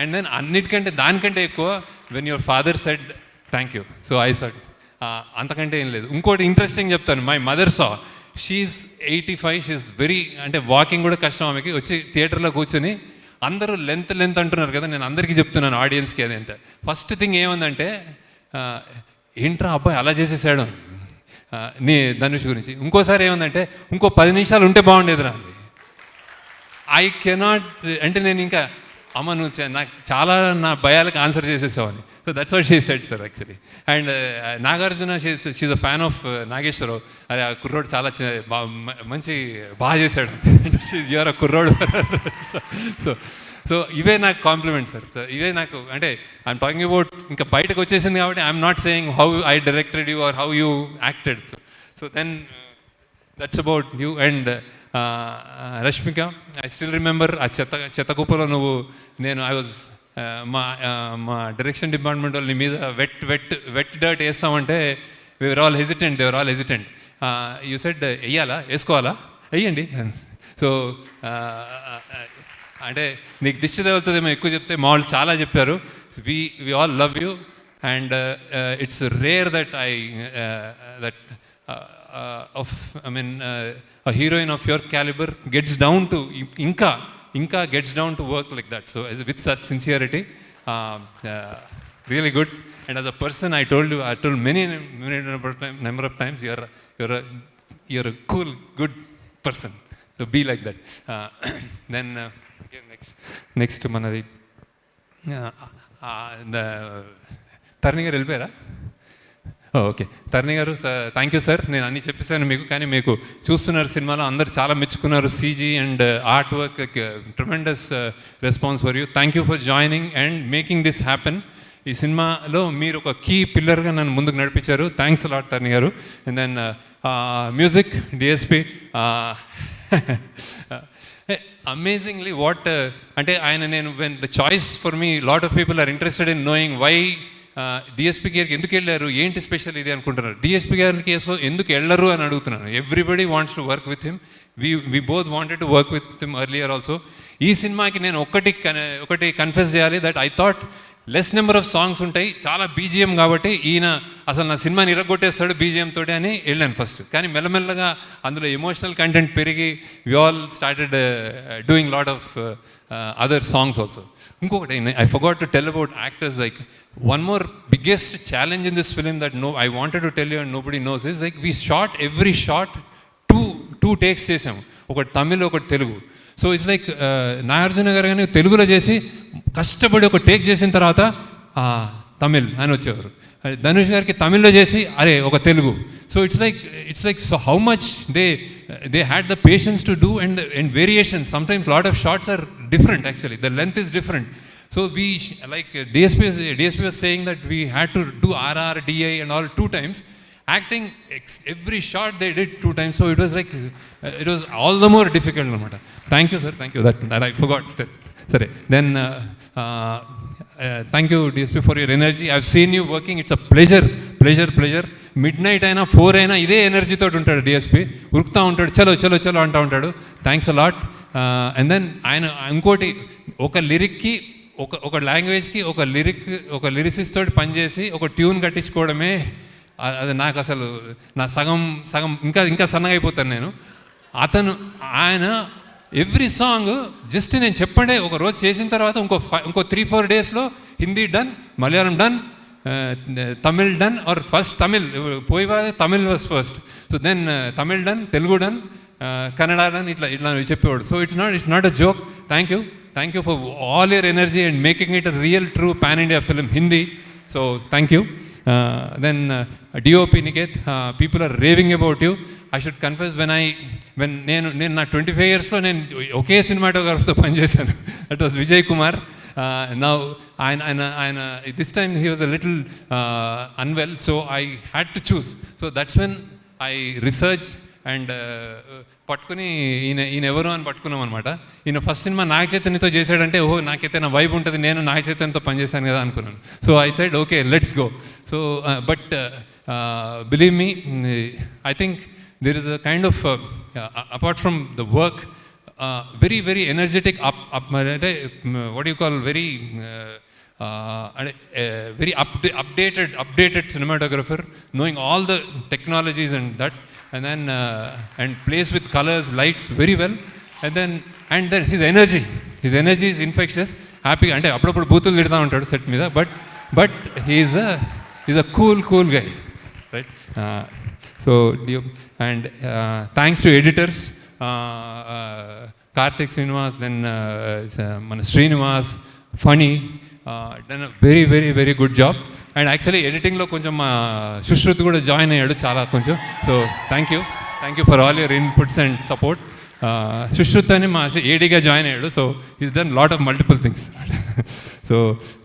And then అన్నిటికంటే దానికంటే ఎక్కువ when your father said thank you, so I said అంతకంటే ఏం లేదు. ఇంకోటి ఇంట్రెస్టింగ్ చెప్తాను, my mother saw, she's 85, she's very, అంటే వాకింగ్ కూడా కష్టం ఆమెకి. వచ్చి థియేటర్లో కూర్చొని అందరూ లెంత్ అంటున్నారు కదా, నేను అందరికీ చెప్తున్నాను ఆడియన్స్కి అదేంటే. ఫస్ట్ థింగ్ ఏముందంటే ఏంట్రా అబ్బాయి అలా చేసేసాడు నీ ధనుష్ గురించి. ఇంకోసారి ఏముందంటే ఇంకో 10 నిమిషాలు ఉంటే బాగుండేదిరా అండి. ఐ కెనాట్, అంటే నేను ఇంకా అమ్మ నువ్వు నాకు చాలా నా భయాలకు ఆన్సర్ చేసేసావని. So that's what she said sir actually. And Nagarjuna she's a fan of Nageswara Rao. అరే ఆ కుర్రోడు చాలా మంచి బాగా చేశాడు. యూఆర్ అ కుర్రోడు. సో సో ఇవే నాకు కాంప్లిమెంట్ సార్. ఇవే నాకు అంటే ఐఎమ్ టాకింగ్ అబౌట్ ఇంకా బయటకు వచ్చేసింది కాబట్టి I'm not saying how I directed you or how you acted. So then that's about you. And Rashmika, I still remember ఆ చెత్త కుప్పలో నువ్వు ఐ వాజ్ మా డైరెక్షన్ డిపార్ట్మెంట్ వాళ్ళ మీద వెట్ డర్ట్ వేస్తామంటే we're all hesitant, they're all hesitant. You said వెయ్యాలా, వేసుకోవాలా, వెయ్యండి. సో అంటే నీకు దిష్టి తగులుతుందేమో ఎక్కువ చెప్తే, మా వాళ్ళు చాలా చెప్పారు. We all love you. And it's rare that a heroine of your caliber gets down to inka gets down to work like that. So with such sincerity, really good. And as a person, I told many number of times, you're a cool, good person. So be like that. Then next manadi the Tarni garu వెళ్ళిపోయారా? Okay, తరుణి గారు, thank you sir. నేను అన్నీ చెప్పేశాను మీకు, కానీ మీకు చూస్తున్నారు సినిమాలో అందరు చాలా మెచ్చుకున్నారు. CG and art work, tremendous response for you. Thank you for joining and making this happen. ఈ సినిమాలో మీరు ఒక కీ పిల్లర్గా నన్ను ముందుకు నడిపించారు. థ్యాంక్స్ అలాట్ తరుణి గారు. And then music DSP, amazingly what అంటే ఆయన when the choice for me, lot of people are interested in knowing why DSP గారికి ఎందుకు వెళ్ళారు, ఏంటి స్పెషల్ ఇది అనుకుంటున్నారు. డిఎస్పీ గారికి ఎందుకు వెళ్ళరు అని అడుగుతున్నాను. Everybody wants to work with him. We both wanted to work with him earlier also. ఈ సినిమాకి నేను ఒకటి కన్ఫెస్ చేయాలి, that I thought less number of songs ఉంటాయి, చాలా బీజిఎం కాబట్టి ఈయన అసలు నా సినిమాని ఇరగొట్టేస్తాడు బీజిఎం తోటి అని వెళ్ళాను ఫస్ట్. కానీ మెల్లమెల్లగా అందులో ఎమోషనల్ కంటెంట్ పెరిగి we all started doing lot of other songs also. ఇంకొకటి I forgot to tell about actors. Like one more biggest challenge in this film that I wanted to tell you and nobody knows is, like, we shot every shot two takes చేసాము, ఒకటి తమిళ్ ఒకటి Telugu. So it's like Nagarjuna గారు కానీ తెలుగులో చేసి కష్టపడి ఒక take చేసిన తర్వాత తమిళ్ అని వచ్చేవారు. ధనుష్ గారికి తమిళ్లో చేసి అరే ఒక Telugu. So it's like so how much they had the patience to do, and variations. Sometimes lot of shots are different actually, the length is different. So we, like DSP was saying that we had to do RR, DI and all 2 times. Acting, every shot they did 2 times. So it was like, it was all the more difficult. Thank you sir, thank you. That I forgot. Sorry. Then thank you DSP for your energy. I've seen you working. It's a pleasure. Midnight అయినా 4 అయినా ఇదే energy తోటి ఉంటాడు DSP. ఉరుకుతూ ఉంటాడు, చలో అంటూ ఉంటాడు. Thanks a lot. And then ఆయన ఇంకోటి, ఒక లిరిక్కి ఒక లాంగ్వేజ్కి ఒక లిరిసిస్ట్ తోటి పనిచేసి ఒక ట్యూన్ కట్టించుకోవడమే, అది నాకు అసలు నా సగం ఇంకా సన్నగా అయిపోతాను నేను. ఆయన ఎవ్రీ సాంగ్ జస్ట్ నేను చెప్పండి ఒక రోజు చేసిన తర్వాత ఇంకో 3-4 డేస్లో Hindi done, Malayalam done, Tamil done, or first Tamil పోయివాదే Tamil was first. So then Tamil done, Telugu done, Kannada done, ఇట్లా చెప్పేవాడు. So it's not a joke. Thank you for all your energy and making it a real true pan-India film, Hindi. So thank you. Then DOP Niket, people are raving about you. I should confess, when నేను నా 25 yearsలో నేను ఒకే సినిమాటోగ్రాఫర్తో పనిచేశాను. That was Vijay Kumar. Now ఆయన this time he was a little unwell, so I had to choose. So that's when I researched and పట్టుకుని ఈయన ఎవరు అని పట్టుకున్నాం అనమాట. ఈయన ఫస్ట్ సినిమా నాగ చైతన్యతో చేశాడంటే, ఓహో నాకైతే నా వైబ్ ఉంటుంది, నేను నాగ చైతన్యతో పనిచేశాను కదా అనుకున్నాను. So I said okay let's go. So but believe me, I think there is a kind of apart from the work, very very energetic అంటే what you call very very updated cinematographer, knowing all the technologies and that, and then and plays with colors, lights very well, and then his energy is infectious. Happy అంటే అప్పుడప్పుడు బూతులు తిడతా ఉంటాడు set మీద, but he's a cool guy, right? So and thanks to editors, Karthik Srinivas, then మన Srinivas, Phani, done very very very good job. And actually ఎడిటింగ్లో కొంచెం మా సుశ్రుత్ కూడా జాయిన్ అయ్యాడు చాలా కొంచెం. So thank you for all your inputs and support. Sushruth అని మా ఏడీగా జాయిన్ అయ్యాడు. So is done lot of multiple things. So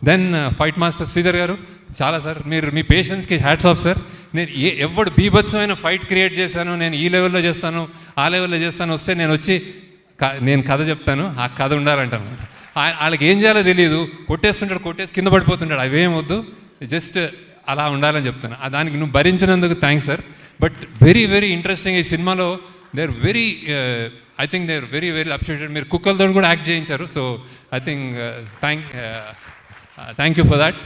then fight master Sridhar garu, చాలా సార్ మీరు మీ పేషెన్స్కి హ్యాట్స్ ఆఫ్ సార్. నేను ఎవడు బీభత్సమైన ఫైట్ క్రియేట్ చేశాను, నేను ఈ లెవెల్లో చేస్తాను ఆ లెవెల్లో చేస్తాను, వస్తే నేను వచ్చి నేను కథ చెప్తాను, ఆ కథ ఉండాలంటాను. వాళ్ళకి ఏం చేయాలో తెలియదు, కొట్టేసి కింద పడిపోతుంటాడు. అవేం వద్దు, జస్ట్ అలా ఉండాలని చెప్తాను. దానికి నువ్వు భరించినందుకు thanks sir. But very very interesting ఈ సినిమాలో they are very I think they are very very appreciated. మీరు కుక్కలతో కూడా యాక్ట్ చేయించారు. So I think thank you for that.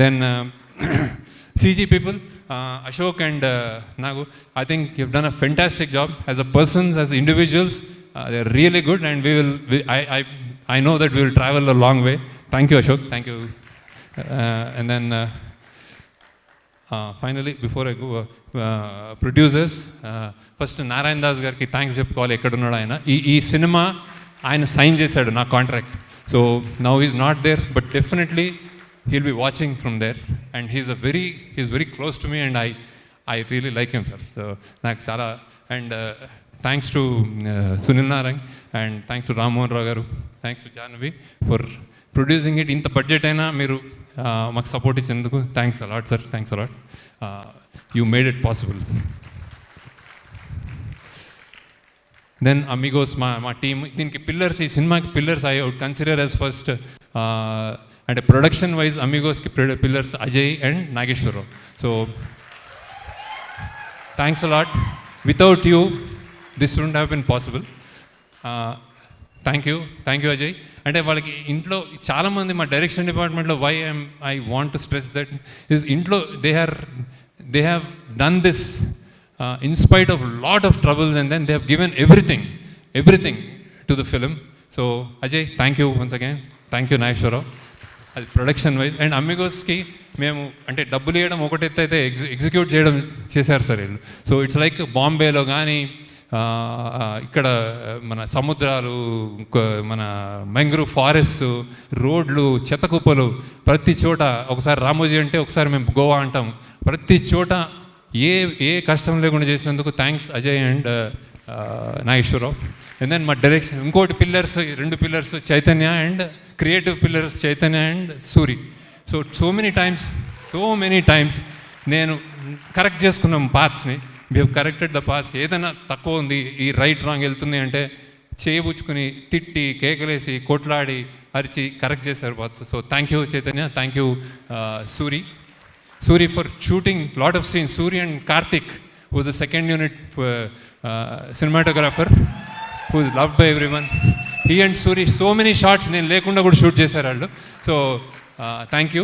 Then CG people, Ashok and Nagu, I think you've done a fantastic job as a persons, as individuals. They're really good, and I know that we will travel a long way. Thank you, Ashok. Thank you. And then finally, before I go, producers, first Narayan Das garki thanks చెప్పుకోవాలి. ఎక్కడున్నాడు ఆయన. ఈ cinema ఆయన sign చేశాడు నా contract. So now is not there, but definitely he'll be watching from there, and he's very close to me, and I really like him, sir. So నాకు చాలా, and thanks to Sunil Narang, and thanks to Ram Mohan Rao garu, thanks to Jahnavi for producing it. ఇంత budget అయినా మీరు మాకు support ఇచ్చినందుకు thanks a lot sir. Thanks a lot. You made it possible. దెన్ అమిగోస్ మా team, దీనికి పిల్లర్స్, ఈ సినిమాకి pillars I would consider as first. అంటే ప్రొడక్షన్ వైజ్ అమిగోస్కి pillars Ajay and Nageswara Rao. So thanks a lot. Without you this wouldn't have been possible. Thank you Ajay. అంటే వాళ్ళకి ఇంట్లో చాలామంది మా డైరెక్షన్ డిపార్ట్మెంట్లో why I want to stress that is ఇంట్లో they have done this in spite of a lot of troubles, and then they have given everything to the film. So Ajay, thank you once again. Thank you Naishwara. అది production wise. And అమిగోస్కి మేము అంటే డబ్బులు ఇవ్వడం ఒకటైతే అయితే execute చేయడం చేశారు sir వీళ్ళు. సో ఇట్స్ లైక్ బాంబేలో కానీ ఇక్కడ మన సముద్రాలు, మన మ్యాంగ్రూవ్ ఫారెస్ట్, రోడ్లు, చెత్తకుప్పలు, ప్రతి చోట, ఒకసారి రామోజీ అంటే ఒకసారి మేము గోవా అంటాం, ప్రతి చోట ఏ కష్టం లేకుండా చేసినందుకు thanks Ajay and Nageswara Rao. And then మా డైరెక్షన్ ఇంకోటి pillars, 2 pillars Chaitanya, and creative pillars Chaitanya and Suri. So many times నేను కరెక్ట్ చేసుకున్నాం పాత్స్ని. We have corrected the paths. ఏదైనా తక్కువ ఉంది, ఈ రైట్ రాంగ్ వెళ్తుంది అంటే చేయబుచ్చుకుని తిట్టి కేకలేసి కొట్లాడి అరిచి కరెక్ట్ చేశారు paths. So thank you Chaitanya. Thank you Suri for shooting lot of scenes. Suri and Karthik, who was the second unit cinematographer, who is loved by everyone. He and Suri, so many shots నేను లేకుండా కూడా shoot చేశారు వాళ్ళు. So thank you.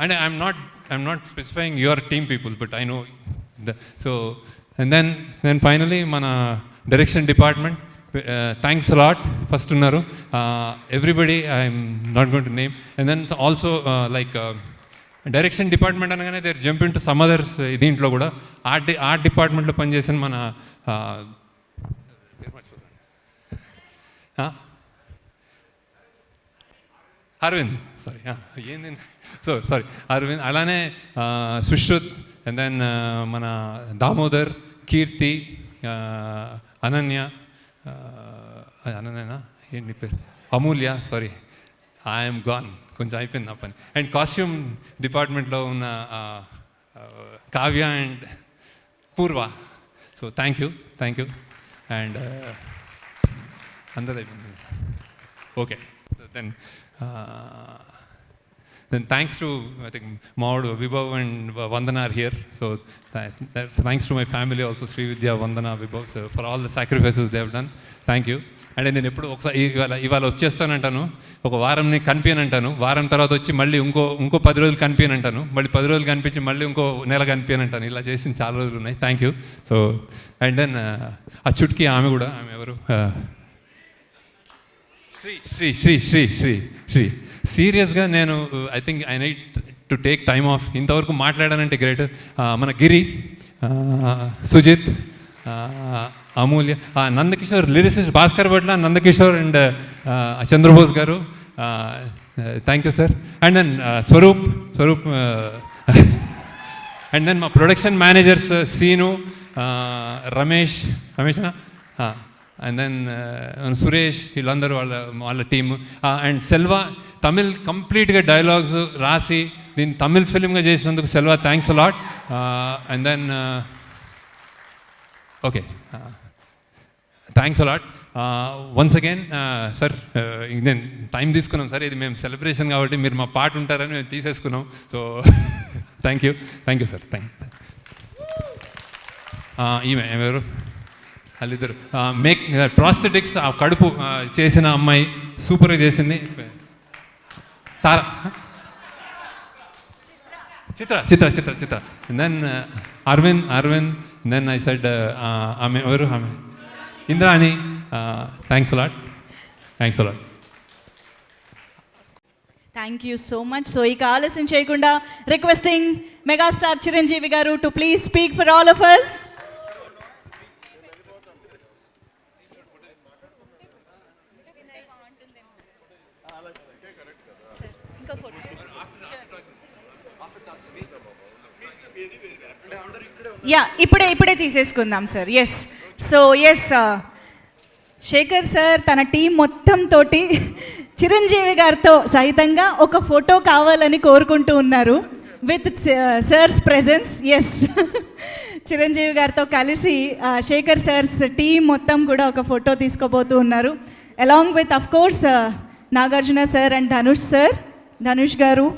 And I'm not specifying your team people, but I know so. And then finally మన direction department, thanks a lot. First ఉన్నారు everybody, I'm not going to name. And then also like direction department అనగానే they jump in to some others. దీంట్లో కూడా art డిపార్ట్మెంట్లో పనిచేసిన మన Arvind, sorry Arvind, అలానే Sushrut, and then మన దామోదర్, కీర్తి, అనన్యనా ఏంటి పేరు, అమూల్య, సారీ ఐఎమ్ గాన్, కొంచెం అయిపోయింది నా పని. అండ్ కాస్ట్యూమ్ డిపార్ట్మెంట్లో ఉన్న కావ్య అండ్ పూర్వ. So thank you. అండ్ అందరూ అయిపోయింది. Okay, then thanks to I think Maud, Vibhav and Vandana are here. So thanks to my family also, Sri Vidya, Vandana, Vibhav, so for all the sacrifices they have done. Thank you. అంటే నేను ఎప్పుడు ఒకసారి ఇవాళ వచ్చేస్తానంటాను, ఒక వారంని కనిపించనంటాను, వారం తర్వాత వచ్చి మళ్ళీ ఇంకో 10 రోజులు కనిపించనంటాను, మళ్ళీ 10 రోజులు కనిపించి మళ్ళీ ఇంకో నెల కనిపించనంటాను. ఇలా చేసిన చాలా రోజులు ఉన్నాయి. Thank you. So and then ఆ చుట్కీ ఆమె కూడా, ఆమె ఎవరు, శ్రీ. సీరియస్గా నేను I think I need to take time off. ఇంతవరకు మాట్లాడానంటే గ్రేట్. మన Giri, Sujith, Amulya, Nandakishore lyricist Bhaskar Bhatla, Nandakishore and Chandrabose garu, thank you sir. And then Swaroop and then మా production managers Seenu, Ramesh and then Suresh, వీళ్ళందరూ వాళ్ళ టీము. అండ్ సెల్వా తమిళ్ కంప్లీట్గా డైలాగ్స్ రాసి దీన్ని తమిళ్ ఫిలింగా చేసినందుకు Selva thanks a lot. And then okay, thanks a lot once again sir. నేను టైం తీసుకున్నాం సార్, ఇది మేము సెలబ్రేషన్ కాబట్టి మీరు మా పాట ఉంటారని మేము తీసేసుకున్నాం. So thank you sir, thank you. ఈమె ఎవరు వాళ్ళిద్దరు ప్రాస్థెటిక్స్, ఆ కడుపు చేసిన అమ్మాయి సూపర్గా చేసింది. Tara, Chitra. Then Aravind. Then I said ఆమె ఎవరు, ఆమె Indrani. Thanks a lot. Thank you so much. So ఇక ఆలస్యం చేయకుండా requesting megastar Chiranjeevi garu to please speak for all of us. ఇప్పుడే తీసేసుకుందాం సార్. ఎస్ శేఖర్ సార్ తన టీం మొత్తం తోటి చిరంజీవి గారితో సహితంగా ఒక ఫోటో కావాలని కోరుకుంటూ ఉన్నారు with sir's presence. Yes, Chiranjeevi గారితో కలిసి శేఖర్ సార్స్ టీం మొత్తం కూడా ఒక ఫోటో తీసుకోబోతూ ఉన్నారు, along with of course Nagarjuna sir and Dhanush గారు.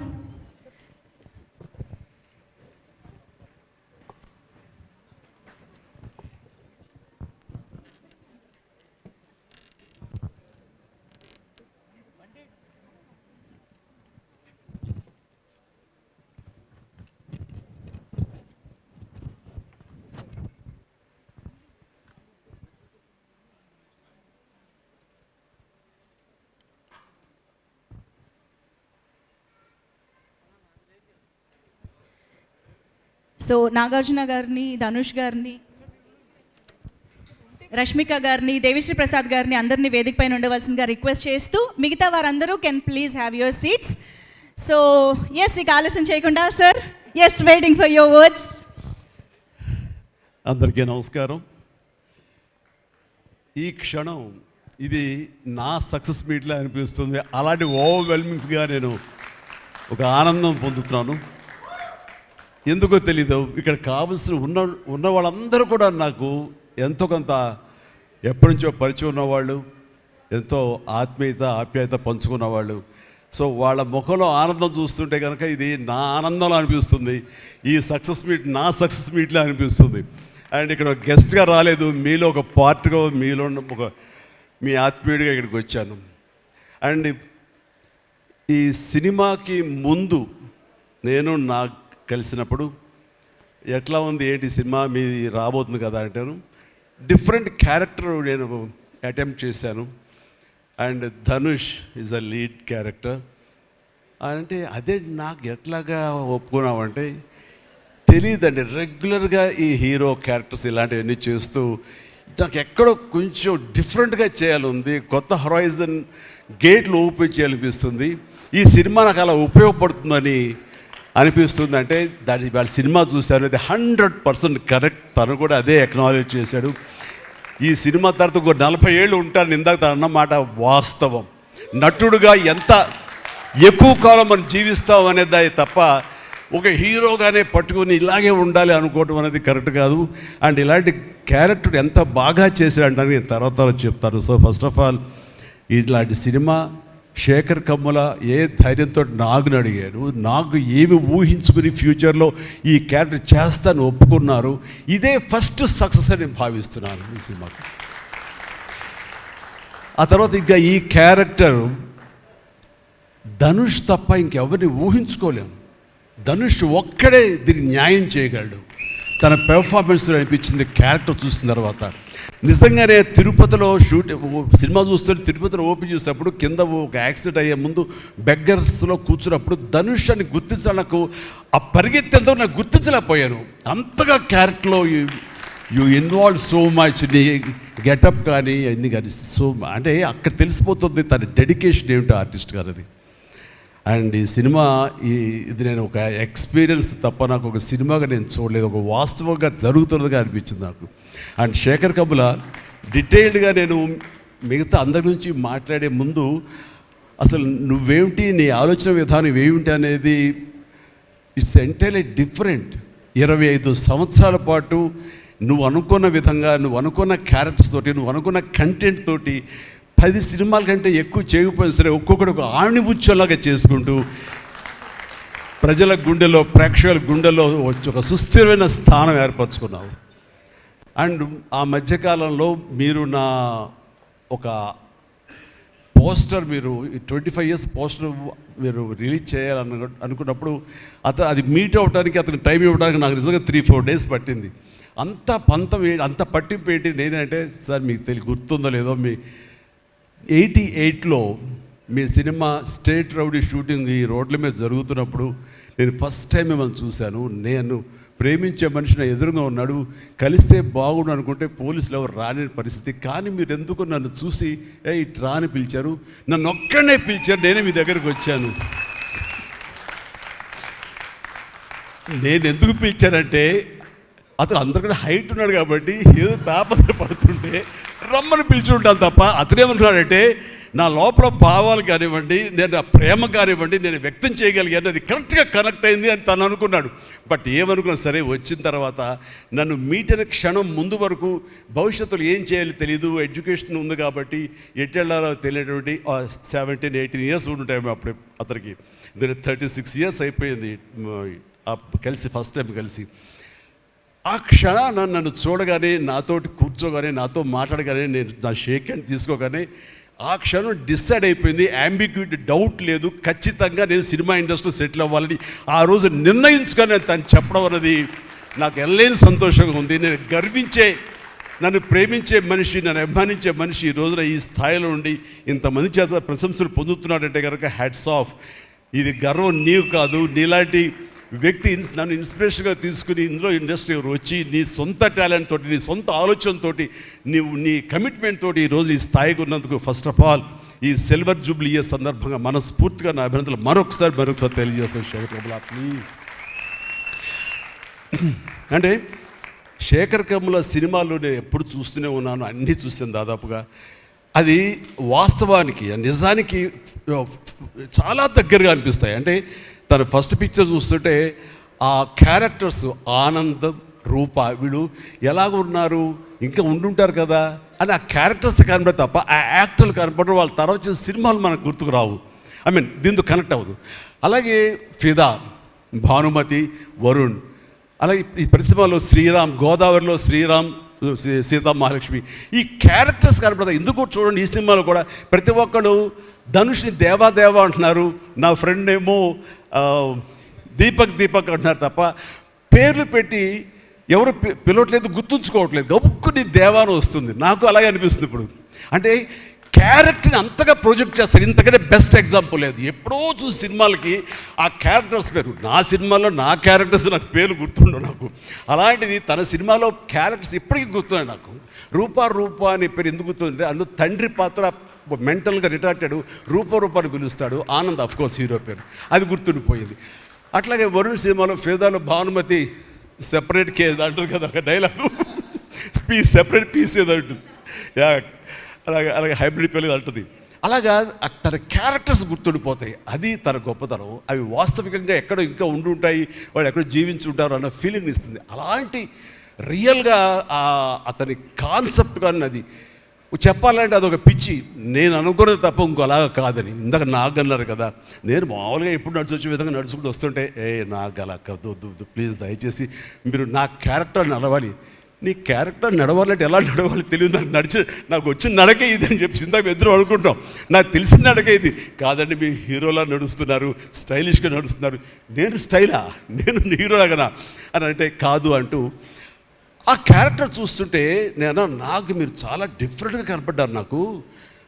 సో నాగార్జున గారిని, ధనుష్ గారిని, రష్మిక గారిని, దేవిశ్రీ ప్రసాద్ గారిని అందరినీ వేదిక పైన ఉండవలసిందిగా రిక్వెస్ట్ చేస్తూ మిగతా వారందరూ can please have your seats. So yes, ఇక ఆలస్యం చేయకుండా sir, yes, waiting for your words. అందరికీ నమస్కారం. ఈ క్షణం ఇది నా సక్సెస్ మీట్లా అనిపిస్తుంది. అలాంటి ఓవర్వెల్మింగ్గా నేను ఒక ఆనందం పొందుతున్నాను. ఎందుకో తెలీదు, ఇక్కడ కావలసిన ఉన్న వాళ్ళందరూ కూడా నాకు ఎంతో కొంత ఎప్పటి నుంచో పరిచయం ఉన్నవాళ్ళు, ఎంతో ఆప్యాయత పంచుకున్నవాళ్ళు. సో వాళ్ళ ముఖంలో ఆనందం చూస్తుంటే కనుక ఇది నా ఆనందంలో అనిపిస్తుంది. ఈ సక్సెస్ మీట్ నా సక్సెస్ మీట్లా అనిపిస్తుంది. అండ్ ఇక్కడ గెస్ట్గా రాలేదు, మీలో ఒక పార్ట్గా, మీలో ఒక మీ ఆత్మీయుడిగా ఇక్కడికి వచ్చాను. అండ్ ఈ సినిమాకి ముందు నేను నాకు కలిసినప్పుడు ఎట్లా ఉంది, ఏంటి సినిమా మీది రాబోతుంది కదా అంటాను. డిఫరెంట్ క్యారెక్టర్ నేను అటెంప్ట్ చేశాను. And Dhanush is a lead character. అంటే అదే నాకు ఎట్లాగా ఒప్పుకున్నామంటే తెలియదండి. రెగ్యులర్గా ఈ హీరో క్యారెక్టర్స్ ఇలాంటివన్నీ చేస్తూ నాకు ఎక్కడో కొంచెం డిఫరెంట్గా చేయాలి, కొత్త హొరైజన్ గేట్లు ఓపెన్ చేయాలనిపిస్తుంది. ఈ సినిమా నాకు అలా ఉపయోగపడుతుందని అనిపిస్తుంది. అంటే దాని వాళ్ళ సినిమా చూశారు, అది 100% కరెక్ట్. తను కూడా అదే అక్నాలెడ్జ్ చేశాడు. ఈ సినిమా తర్వాత ఒక 40 ఏళ్ళు ఉంటాను, ఇందాక తను అన్నమాట వాస్తవం. నటుడుగా ఎంత ఎక్కువ కాలం మనం జీవిస్తాం అనేది తప్ప ఒక హీరోగానే పట్టుకుని ఇలాగే ఉండాలి అనుకోవడం అనేది కరెక్ట్ కాదు. అండ్ ఇలాంటి క్యారెక్టర్ ఎంత బాగా చేశాడంటే నేను తర్వాత చెప్తాను. సో ఫస్ట్ ఆఫ్ ఆల్ ఇలాంటి సినిమా శేఖర్ కమ్ముల ఏ ధైర్యంతో నాగుని అడిగాడు, నాకు ఏమి ఊహించుకుని ఫ్యూచర్లో ఈ క్యారెక్టర్ చేస్తాను ఒప్పుకున్నారు. ఇదే ఫస్ట్ సక్సెస్ అని నేను భావిస్తున్నాను ఈ సినిమాకి. ఆ తర్వాత ఇంకా ఈ క్యారెక్టర్ ధనుష్ తప్ప ఇంకెవరిని ఊహించుకోలేము. ధనుష్ ఒక్కడే దీన్ని న్యాయం చేయగలడు. తన పెర్ఫార్మెన్స్లో అనిపించింది క్యారెక్టర్ చూసిన తర్వాత. నిజంగానే తిరుపతిలో సినిమా చూస్తుంటే తిరుపతిలో ఓపెన్ చేసినప్పుడు కింద ఒక యాక్సిడెంట్ అయ్యే ముందు బెగ్గర్స్లో కూర్చున్నప్పుడు ధనుష్ అని గుర్తించడం, నాకు ఆ పరిగెత్తేందుకు నాకు గుర్తించలేకపోయాను. అంతగా క్యారెక్టర్లో యూ ఇన్వాల్వ్ సో మచ్, నీ గెటప్ కానీ అన్నీ కానీ సో అంటే అక్కడ తెలిసిపోతుంది తన డెడికేషన్ ఏమిటో ఆర్టిస్ట్ గారు అది. అండ్ ఈ సినిమా ఇది నేను ఒక ఎక్స్పీరియన్స్ తప్ప నాకు ఒక సినిమాగా నేను చూడలేదు, ఒక వాస్తవంగా జరుగుతున్నదిగా అనిపించింది నాకు. అండ్ శేఖర్ కమ్ముల డీటెయిల్డ్గా నేను మిగతా అందరి నుంచి మాట్లాడే ముందు అసలు నువ్వేమిటి, నీ ఆలోచన విధానం ఏమిటి అనేది ఇట్స్ ఎంటైర్లీ డిఫరెంట్. 25 సంవత్సరాల పాటు నువ్వు అనుకున్న విధంగా, నువ్వు అనుకున్న క్యారెక్టర్స్ తోటి, నువ్వు అనుకున్న కంటెంట్ తోటి 10 సినిమాల కంటే ఎక్కువ చేయకపోయినా సరే ఒక్కొక్కటి ఒక ఆణిముత్యంలాగా చేసుకుంటూ ప్రజల గుండెలో, ప్రేక్షకుల గుండెలో ఒక సుస్థిరమైన స్థానం ఏర్పరచుకున్నావు. అండ్ ఆ మధ్యకాలంలో మీరు నా ఒక పోస్టర్, మీరు 25 years పోస్టర్ మీరు రిలీజ్ చేయాలని అనుకున్నప్పుడు అది మీట్ అవ్వడానికి, అతనికి టైం ఇవ్వడానికి నాకు నిజంగా 3-4 days పట్టింది. అంత పంతం అంత పట్టింపు ఏంటి నేనంటే, సార్ మీకు గుర్తుందో లేదో, మీ 88లో మీ సినిమా స్టేట్ రౌడీ షూటింగ్ ఈ రోడ్ల మీద జరుగుతున్నప్పుడు నేను ఫస్ట్ టైం మిమ్మల్ని చూశాను. నేను ప్రేమించే మనిషి నా ఎదురుగా ఉన్నాడు, కలిస్తే బాగుండు అనుకుంటే పోలీసులు ఎవరు రాని పరిస్థితి. కానీ మీరు ఎందుకు నన్ను చూసి ఇటు రాని పిలిచారు, నన్ను ఒక్కడనే పిలిచారు, నేనే మీ దగ్గరికి వచ్చాను. నేను ఎందుకు పిలిచానంటే అతను అందరికన్నా హైట్ ఉన్నాడు కాబట్టి ఏదో తాపత్ర పడుతుంటే రమ్మని పిలిచి ఉంటాను తప్ప అతనేమనుకున్నాడంటే నా లోపల భావాలు కానివ్వండి, నేను ఆ ప్రేమ కానివ్వండి నేను వ్యక్తం చేయగలిగాను, అది కరెక్ట్గా కనెక్ట్ అయింది అని తను అనుకున్నాడు. బట్ ఏమనుకున్నా సరే వచ్చిన తర్వాత నన్ను మీట్ అయిన క్షణం ముందు వరకు భవిష్యత్తులో ఏం చేయాలో తెలియదు, ఎడ్యుకేషన్ ఉంది కాబట్టి ఎటు వెళ్ళాలో తెలియనటువంటి 17-18 years ఉంటాయి అప్పుడు అతనికి. 36 years అయిపోయింది కలిసి, ఫస్ట్ టైం కలిసి. ఆ క్షణాన నన్ను చూడగానే, నాతోటి కూర్చోగానే, నాతో మాట్లాడగానే, నేను నా షేక్ హ్యాండ్ తీసుకోగానే ఆ క్షణం డిసైడ్ అయిపోయింది. అంబిగ్యూటీ, డౌట్ లేదు, ఖచ్చితంగా నేను సినిమా ఇండస్ట్రీలో సెటిల్ అవ్వాలని ఆ రోజు నిర్ణయించుకొని తను చెప్పడం అన్నది నాకు ఎల్లేని సంతోషంగా ఉంది. నేను గర్వించే, నన్ను ప్రేమించే మనిషి, నన్ను అభిమానించే మనిషి ఈ రోజున ఈ స్థాయిలో ఉండి ఇంతమంది చేత ప్రశంసలు పొందుతున్నాడంటే కనుక హ్యాట్స్ ఆఫ్. ఇది గర్వం నీవు కాదు, నీలాంటి వ్యక్తి నన్ను ఇన్స్పిరేషన్గా తీసుకుని ఇందులో ఇండస్ట్రీ వచ్చి నీ సొంత టాలెంట్ తోటి, నీ సొంత ఆలోచనతో, నీ కమిట్మెంట్ తోటి ఈరోజు ఈ స్థాయికి ఉన్నందుకు ఫస్ట్ ఆఫ్ ఆల్ ఈ సిల్వర్ జూబ్లీ ఇయర్ సందర్భంగా మనస్ఫూర్తిగా నా అభినందనలు మరొకసారి తెలియజేస్తాను శేఖర్ కమ్ముల, ప్లీజ్. అంటే శేఖర్ కమ్ముల సినిమాలు నేను ఎప్పుడు చూస్తూనే ఉన్నాను, అన్నీ చూస్తాను దాదాపుగా. అది వాస్తవానికి, నిజానికి చాలా దగ్గరగా అనిపిస్తాయి. అంటే తన ఫస్ట్ పిక్చర్ చూస్తుంటే ఆ క్యారెక్టర్స్ ఆనందం, రూప వీళ్ళు ఎలాగున్నారు, ఇంకా ఉండుంటారు కదా అని ఆ క్యారెక్టర్స్ కనబడే తప్ప ఆ యాక్టర్లు కనపడరు. వాళ్ళ తర్వాత వచ్చిన సినిమాలు మనకు గుర్తుకు రావు, దీంతో కనెక్ట్ అవ్వదు. అలాగే ఫిదా, భానుమతి, వరుణ్, అలాగే ఈ ప్రతిమలో శ్రీరామ్, గోదావరిలో శ్రీరామ్, సీతా మహాలక్ష్మి, ఈ క్యారెక్టర్స్ కనపడతాయి. ఎందుకు చూడండి ఈ సినిమాలో కూడా ప్రతి ఒక్కరు ధనుష్ని దేవా అంటున్నారు, నా ఫ్రెండ్ ఏమో దీపక్ అంటున్నారు తప్ప పేర్లు పెట్టి ఎవరు పిలవట్లేదు, గుర్తుంచుకోవట్లేదు. గబుక్కుని దేవాను వస్తుంది. నాకు అలాగే అనిపిస్తుంది ఇప్పుడు. అంటే క్యారెక్టర్ని అంతగా ప్రొజెక్ట్ చేస్తారు. ఇంతకంటే బెస్ట్ ఎగ్జాంపుల్ లేదు. ఎప్పుడో చూసి సినిమాలకి ఆ క్యారెక్టర్స్ పేరు, నా సినిమాలో నా క్యారెక్టర్స్ నాకు పేర్లు గుర్తుండవు నాకు. అలాంటిది తన సినిమాలో క్యారెక్టర్స్ ఇప్పటికీ గుర్తున్నాయి నాకు. రూప అనే పేరు ఎందుకు గుర్తుందంటే అందులో తండ్రి పాత్ర మెంటల్గా రిటార్టెడ్ రూపాన్ని పిలుస్తాడు. ఆనంద్ అఫ్కోర్స్ హీరో పేరు, అది గుర్తుండిపోయింది. అట్లాగే వరుణ్ సినిమాలో ఫిదాలో భానుమతి సెపరేట్ కేజ్ అంటుంది కదా ఒక డైలాగు, సెపరేట్ పీస్ ఏదో అంటుంది, అలాగే హైబ్రిడ్ పెళ్ళి అంటుంది. అలాగా తన క్యారెక్టర్స్ గుర్తుండిపోతాయి. అది తన గొప్పతనం. అవి వాస్తవికంగా ఎక్కడో ఇంకా ఉండుంటాయి, వాళ్ళు ఎక్కడో జీవించుంటారు అన్న ఫీలింగ్ ఇస్తుంది. అలాంటి రియల్గా అతని కాన్సెప్ట్ కానీ అది చెప్పాలంటే అదొక పిచ్చి. నేను అనుకున్నది తప్ప ఇంకోలాగా కాదని. ఇందాక నాకు అన్నారు కదా, నేను మామూలుగా ఎప్పుడు నడిచొచ్చే విధంగా నడుచుకుంటూ వస్తుంటే నాకు అలా వద్దు ప్లీజ్, దయచేసి మీరు నా క్యారెక్టర్ నడవాలి. నీ క్యారెక్టర్ నడవాలంటే ఎలా నడవాలి తెలియదు నాకు. నాకు వచ్చిన నడకే ఇది అని చెప్పి ఇందాక ఇద్దరు అనుకుంటాం. నాకు తెలిసిన నడకే ఇది కాదండి, మీ హీరోలా నడుస్తున్నారు, స్టైలిష్గా నడుస్తున్నారు. నేను స్టైలా, నేను హీరోలాగనా అని అంటే కాదు అంటూ ఆ క్యారెక్టర్ చూస్తుంటే నాకు మీరు చాలా డిఫరెంట్గా కనపడ్డారు. నాకు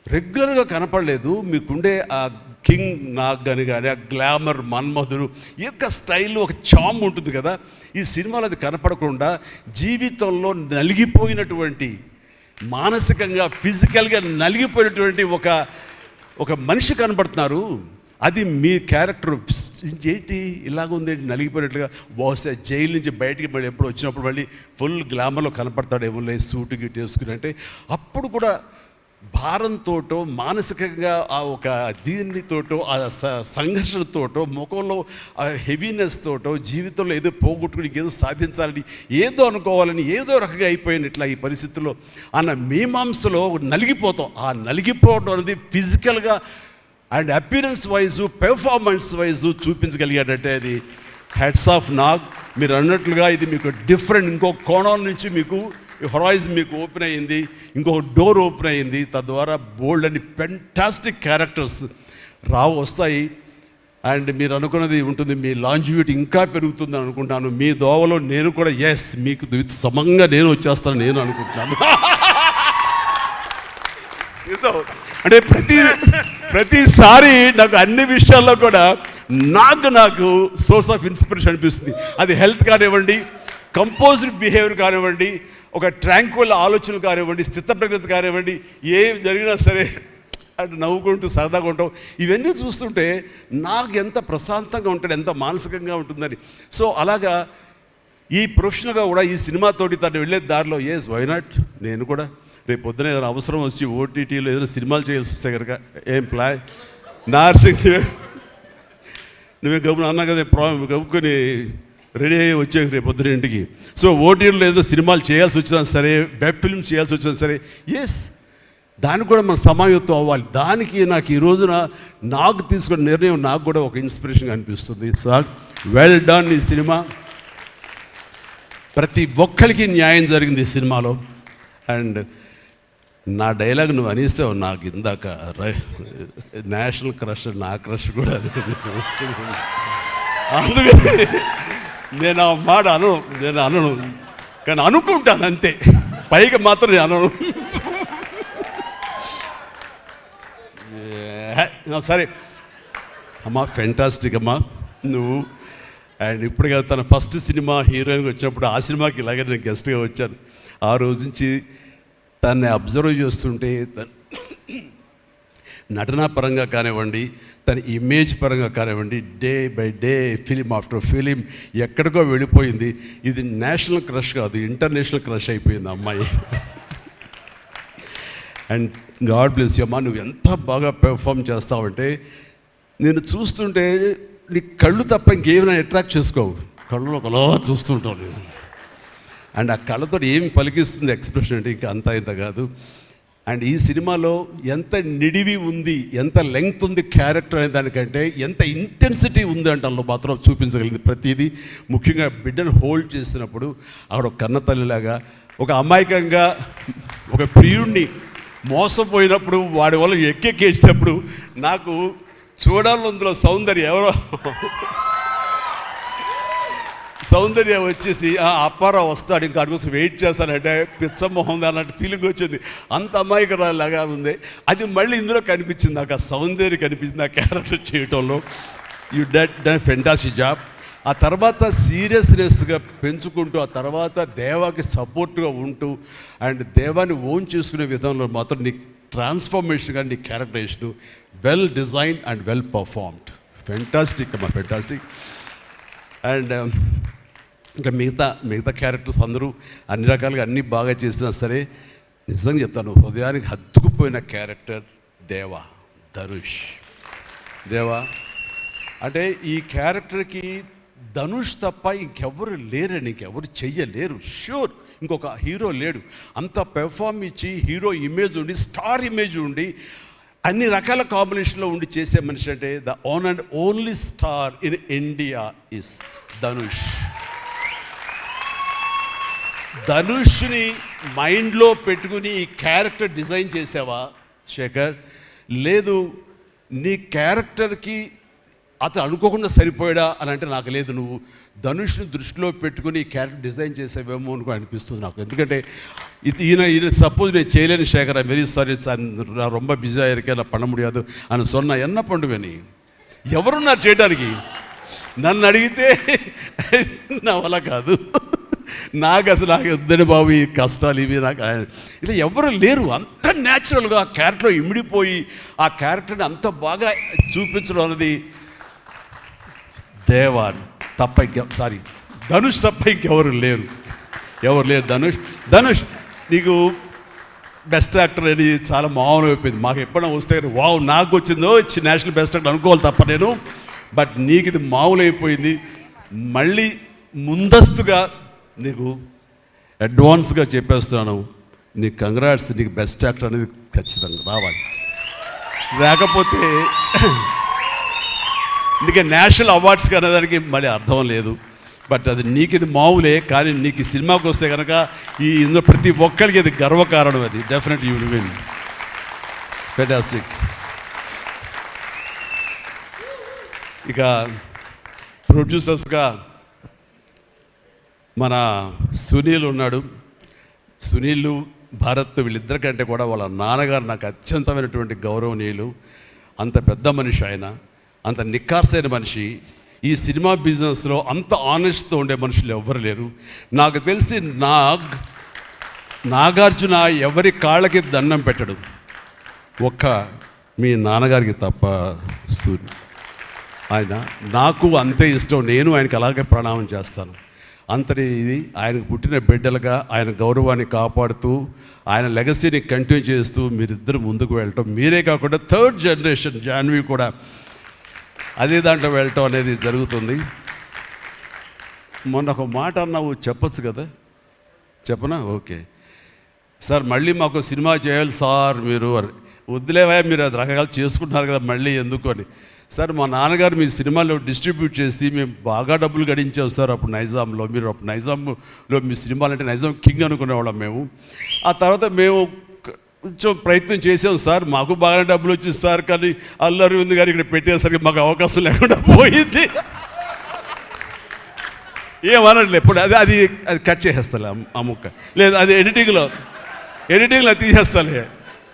రెగ్యులర్గా కనపడలేదు. మీకుండే ఆ కింగ్ నాగ్ అని కానీ ఆ గ్లామర్ మన్మధుడు ఈ యొక్క స్టైల్లో ఒక చామ్ ఉంటుంది కదా, ఈ సినిమాలో అది కనపడకుండా జీవితంలో నలిగిపోయినటువంటి, మానసికంగా ఫిజికల్గా నలిగిపోయినటువంటి ఒక మనిషి కనబడుతున్నారు. అది మీ క్యారెక్టర్. ఏంటి ఇలాగుంది నలిగిపోయినట్లుగా, బహుశా జైలు నుంచి బయటికి మళ్ళీ ఎప్పుడు వచ్చినప్పుడు మళ్ళీ ఫుల్ గ్లామర్లో కనపడతాడేమో లేదు సూటు గిట్టు వేసుకుని. అంటే అప్పుడు కూడా భారంతోటో మానసికంగా ఆ ఒక దీనితోటో ఆ సంఘర్షణతోటో ముఖంలో ఆ హెవీనెస్ తోటో జీవితంలో ఏదో పోగొట్టుకుని ఏదో సాధించాలని ఏదో అనుకోవాలని ఏదో రకంగా అయిపోయినట్లా ఈ పరిస్థితుల్లో అన్న మీమాంసలో నలిగిపోతాం. ఆ నలిగిపోవడం అనేది ఫిజికల్గా and appearance wise performance wise చూపించగలిగాడంటే అది హెడ్స్ ఆఫ్ నాగ్. మీరు అన్నట్లుగా ఇది మీకు డిఫరెంట్, ఇంకో కోణం నుంచి మీకు హొరైజన్ మీకు ఓపెన్ అయ్యింది, ఇంకొక డోర్ ఓపెన్ అయ్యింది. తద్వారా బోల్డ్ అని ఫెంటాస్టిక్ క్యారెక్టర్స్ వస్తాయి. అండ్ మీరు అనుకున్నది ఉంటుంది, మీ లాంజివిటీ ఇంకా పెరుగుతుందని అనుకుంటాను. మీ దోవలో నేను కూడా మీకు సమంగా నేను వచ్చేస్తాను నేను అనుకుంటున్నాను. అంటే ప్రతిసారి నాకు అన్ని విషయాల్లో కూడా నాకు సోర్స్ ఆఫ్ ఇన్స్పిరేషన్ అనిపిస్తుంది. అది హెల్త్ కానివ్వండి, కంపోజ్డ్ బిహేవియర్ కానివ్వండి, ఒక ట్రాంక్విల్ ఆలోచనలు కానివ్వండి, స్థితప్రజ్ఞత కానివ్వండి, ఏం జరిగినా సరే అంటే నవ్వుకుంటూ సరదాగా ఉంటాం. ఇవన్నీ చూస్తుంటే నాకు ఎంత ప్రశాంతంగా ఉంటాడు, ఎంత మానసికంగా ఉంటుందని. సో అలాగా ఈ ప్రొఫెషనల్గా కూడా ఈ సినిమాతోటి తను వెళ్ళే దారిలో వై నాట్ నేను కూడా రేపు పొద్దున ఏదైనా అవసరం వచ్చి ఓటీటీలో ఏదైనా సినిమాలు చేయాల్సి వస్తే కనుక ఏం ప్లాన్ నార్సింగ్ నువ్వే గబుని అన్నా కదా గబుకొని రెడీ అయ్యి వచ్చే రేపు పొద్దున ఇంటికి. సో ఓటీటీలో ఏదో సినిమాలు చేయాల్సి వచ్చినా సరే, వెబ్ ఫిల్మ్ చేయాల్సి వచ్చినా సరే, దానికి కూడా మన సమాయత్తం అవ్వాలి. దానికి నాకు ఈ రోజున నాకు తీసుకున్న నిర్ణయం నాకు కూడా ఒక ఇన్స్పిరేషన్గా అనిపిస్తుంది. Sir well done. ఈ సినిమా ప్రతి ఒక్కరికి న్యాయం జరిగింది ఈ సినిమాలో. అండ్ నా డైలాగ్ నువ్వు అనిస్తావు నాకు ఇందాక నేషనల్ క్రష్, నా క్రష్ కూడా అందుకని నేను ఆ మాట అనను కానీ అనుకుంటాను అంతే, పైకి మాత్రం నేను అనను. సరే అమ్మా, ఫెంటాస్టిక్ అమ్మా నువ్వు. అండ్ ఇప్పుడు కదా తన ఫస్ట్ సినిమా హీరోయిన్గా వచ్చినప్పుడు ఆ సినిమాకి ఇలాగే నేను గెస్ట్గా వచ్చాను. ఆ రోజు నుంచి తనని అబ్జర్వ్ చేస్తుంటే నటనా పరంగా కానివ్వండి, తన ఇమేజ్ పరంగా కానివ్వండి, day by day film after film ఎక్కడికో వెళ్ళిపోయింది. ఇది నేషనల్ క్రష్ కాదు, ఇంటర్నేషనల్ క్రష్ అయిపోయింది అమ్మాయి. అండ్ గాడ్ బ్లెస్ యూ అమ్మా. నువ్వు ఎంత బాగా పెర్ఫామ్ చేస్తావంటే నేను చూస్తుంటే నీ కళ్ళు తప్ప ఇంకేమైనా అట్రాక్ట్ చేసుకోవు, కళ్ళు ఒకలా చూస్తుంటావు నేను. అండ్ ఆ కళ్ళతో ఏమి పలికిస్తుంది ఎక్స్ప్రెషన్ అంటే ఇంకా అంతా ఇంత కాదు. అండ్ ఈ సినిమాలో ఎంత నిడివి ఉంది, ఎంత లెంగ్త్ ఉంది క్యారెక్టర్ అనే దానికంటే ఎంత ఇంటెన్సిటీ ఉంది అంటే అందులో మాత్రం చూపించగలిగింది ప్రతిదీ. ముఖ్యంగా బిడ్డను హోల్డ్ చేసినప్పుడు ఆవిడ ఒక కన్న తల్లిలాగా, ఒక అమాయకంగా ఒక ప్రియుడిని మోసపోయినప్పుడు వాడి వల్ల ఎక్కేసినప్పుడు నాకు చూడాలి అందులో సౌందర్య వచ్చేసి అప్పారావు వస్తాడు ఇంకా అటు కోసం వెయిట్ చేస్తానంటే పిచ్చమోహం అన్నట్టు ఫీలింగ్ వచ్చింది. అంత అమాయకురాలాగా ఉంది. అది మళ్ళీ ఇందులో కనిపించింది నాకు, ఆ సౌందర్య కనిపించింది ఆ క్యారెక్టర్ చేయటంలో. You done fantastic job. ఆ తర్వాత సీరియస్నెస్గా పెంచుకుంటూ, ఆ తర్వాత దేవాకి సపోర్ట్గా ఉంటూ అండ్ దేవాన్ని ఓన్ చేసుకునే విధంలో మాత్రం నీ ట్రాన్స్ఫర్మేషన్ కానీ నీ characterisation well designed and well performed. Fantastic అమ్మా, ఫెంటాస్టిక్. అండ్ ఇంకా మిగతా క్యారెక్టర్స్ అందరూ అన్ని రకాలుగా అన్నీ బాగా చేసినా సరే నిజంగా చెప్తాను, హృదయానికి హత్తుకుపోయిన క్యారెక్టర్ ధనుష్. అంటే ఈ క్యారెక్టర్కి ధనుష్ తప్ప ఇంకెవరు లేరని, ఇంకెవరు చెయ్యలేరు. ష్యూర్ ఇంకొక హీరో లేడు. అంత పెర్ఫార్మ్ ఇచ్చి హీరో ఇమేజ్ ఉండి, స్టార్ ఇమేజ్ ఉండి, అన్ని రకాల కాంబినేషన్లో ఉండి చేసే మనిషి అంటే the one and only star in India is Dhanush. ధనుష్ని మైండ్లో పెట్టుకుని ఈ క్యారెక్టర్ డిజైన్ చేసావా శేఖర్? లేదు, నీ క్యారెక్టర్కి అతను అనుకోకుండా సరిపోయాడా అని అంటే నాకు లేదు, నువ్వు ధనుష్ని దృష్టిలో పెట్టుకుని ఈ క్యారెక్టర్ డిజైన్ చేసేవేమో అని కూడా అనిపిస్తుంది నాకు. ఎందుకంటే ఈయన సపోజ్ నేను చేయలేని శేఖర్, వెరీ సారీ நான் ரொம்ப பிஸியாக இருக்கேன், நான் பண்ண முடியாது అని சொன்னா என்ன பண்ணுவேன்? నీ ఎవరున్నారు చేయడానికి? నన్ను అడిగితే నా వల్ల కాదు, నాకు వద్దని బాబు ఈ కష్టాలు ఇవి నాకు ఇలా ఎవరు లేరు. అంత న్యాచురల్గా ఆ క్యారెక్టర్లో ఇమిడిపోయి ఆ క్యారెక్టర్ని అంత బాగా చూపించడం అన్నది దేవాన్ తప్ప ధనుష్ తప్ప ఇంకెవరు లేరు. ధనుష్ నీకు బెస్ట్ యాక్టర్ అని చాలా మామూలు అయిపోయింది. మాకు ఎప్పుడైనా వస్తే వావ్ నాకు వచ్చిందో నేషనల్ బెస్ట్ యాక్టర్ అనుకోవాలి తప్ప నేను, బట్ నీకు ఇది మామూలు అయిపోయింది. మళ్ళీ ముందస్తుగా నీకు అడ్వాన్స్గా చెప్పేస్తున్నాను, నీకు కంగ్రాట్స్, నీకు బెస్ట్ యాక్టర్ అనేది ఖచ్చితంగా రావాలి. లేకపోతే నీకు నేషనల్ అవార్డ్స్ అనేదానికి మళ్ళీ అర్థం లేదు. బట్ అది నీకు ఇది మామూలే, కానీ నీకు ఈ సినిమాకి వస్తే కనుక ఇందులో ప్రతి ఒక్కరికి ఇది గర్వకారణం. అది definite you will win. Fantastic. ఇక ప్రొడ్యూసర్స్గా మన సునీల్ ఉన్నాడు. సునీల్, భారత్ వీళ్ళిద్దరికంటే కూడా వాళ్ళ నాన్నగారు నాకు అత్యంతమైనటువంటి గౌరవనీయులు. అంత పెద్ద మనిషి ఆయన, అంత నిక్కార్సైన మనిషి. ఈ సినిమా బిజినెస్లో అంత ఆనెస్ట్తో ఉండే మనుషులు ఎవ్వరు లేరు. నాకు తెలిసి నాగార్జున ఎవరి కాళ్ళకి దండం పెట్టడు, ఒక్క మీ నాన్నగారికి తప్ప. ఆయన నాకు అంతే ఇష్టం, నేను ఆయనకి అలాగే ప్రణామం చేస్తాను. అంతటి ఇది ఆయనకు పుట్టిన బిడ్డలుగా ఆయన గౌరవాన్ని కాపాడుతూ ఆయన లెగసీని కంటిన్యూ చేస్తూ మీరిద్దరు ముందుకు వెళ్ళటం, మీరే కాకుండా థర్డ్ జనరేషన్ జాన్వి కూడా అదే దాంట్లో వెళ్ళటం అనేది జరుగుతుంది. మొన్న ఒక మాట అన్నావు, చెప్పచ్చు కదా? చెప్పనా? ఓకే సార్, మళ్ళీ మాకు సినిమా చేయాలి సార్ మీరు. వద్దులేవా, మీరు అది రకరకాలు చేసుకుంటున్నారు కదా మళ్ళీ ఎందుకు అని. సార్ మా నాన్నగారు మీ సినిమాలో డిస్ట్రిబ్యూట్ చేసి మేము బాగా డబ్బులు గడించాం సార్ అప్పుడు నైజాంలో. మీరు అప్పుడు నైజాంలో మీ సినిమాలు అంటే నైజాం కింగ్ అనుకునేవాళ్ళం మేము. ఆ తర్వాత మేము కొంచెం ప్రయత్నం చేసాం సార్, మాకు బాగా డబ్బులు వచ్చింది సార్, కానీ అల్లరి ఉంది గారు ఇక్కడ పెట్టేసరికి మాకు అవకాశం లేకుండా పోయింది. ఏమనట్లే ఇప్పుడు అది కట్ చేసేస్తాలే ఆ ముక్క, లేదు అది ఎడిటింగ్లో తీసేస్తాలే.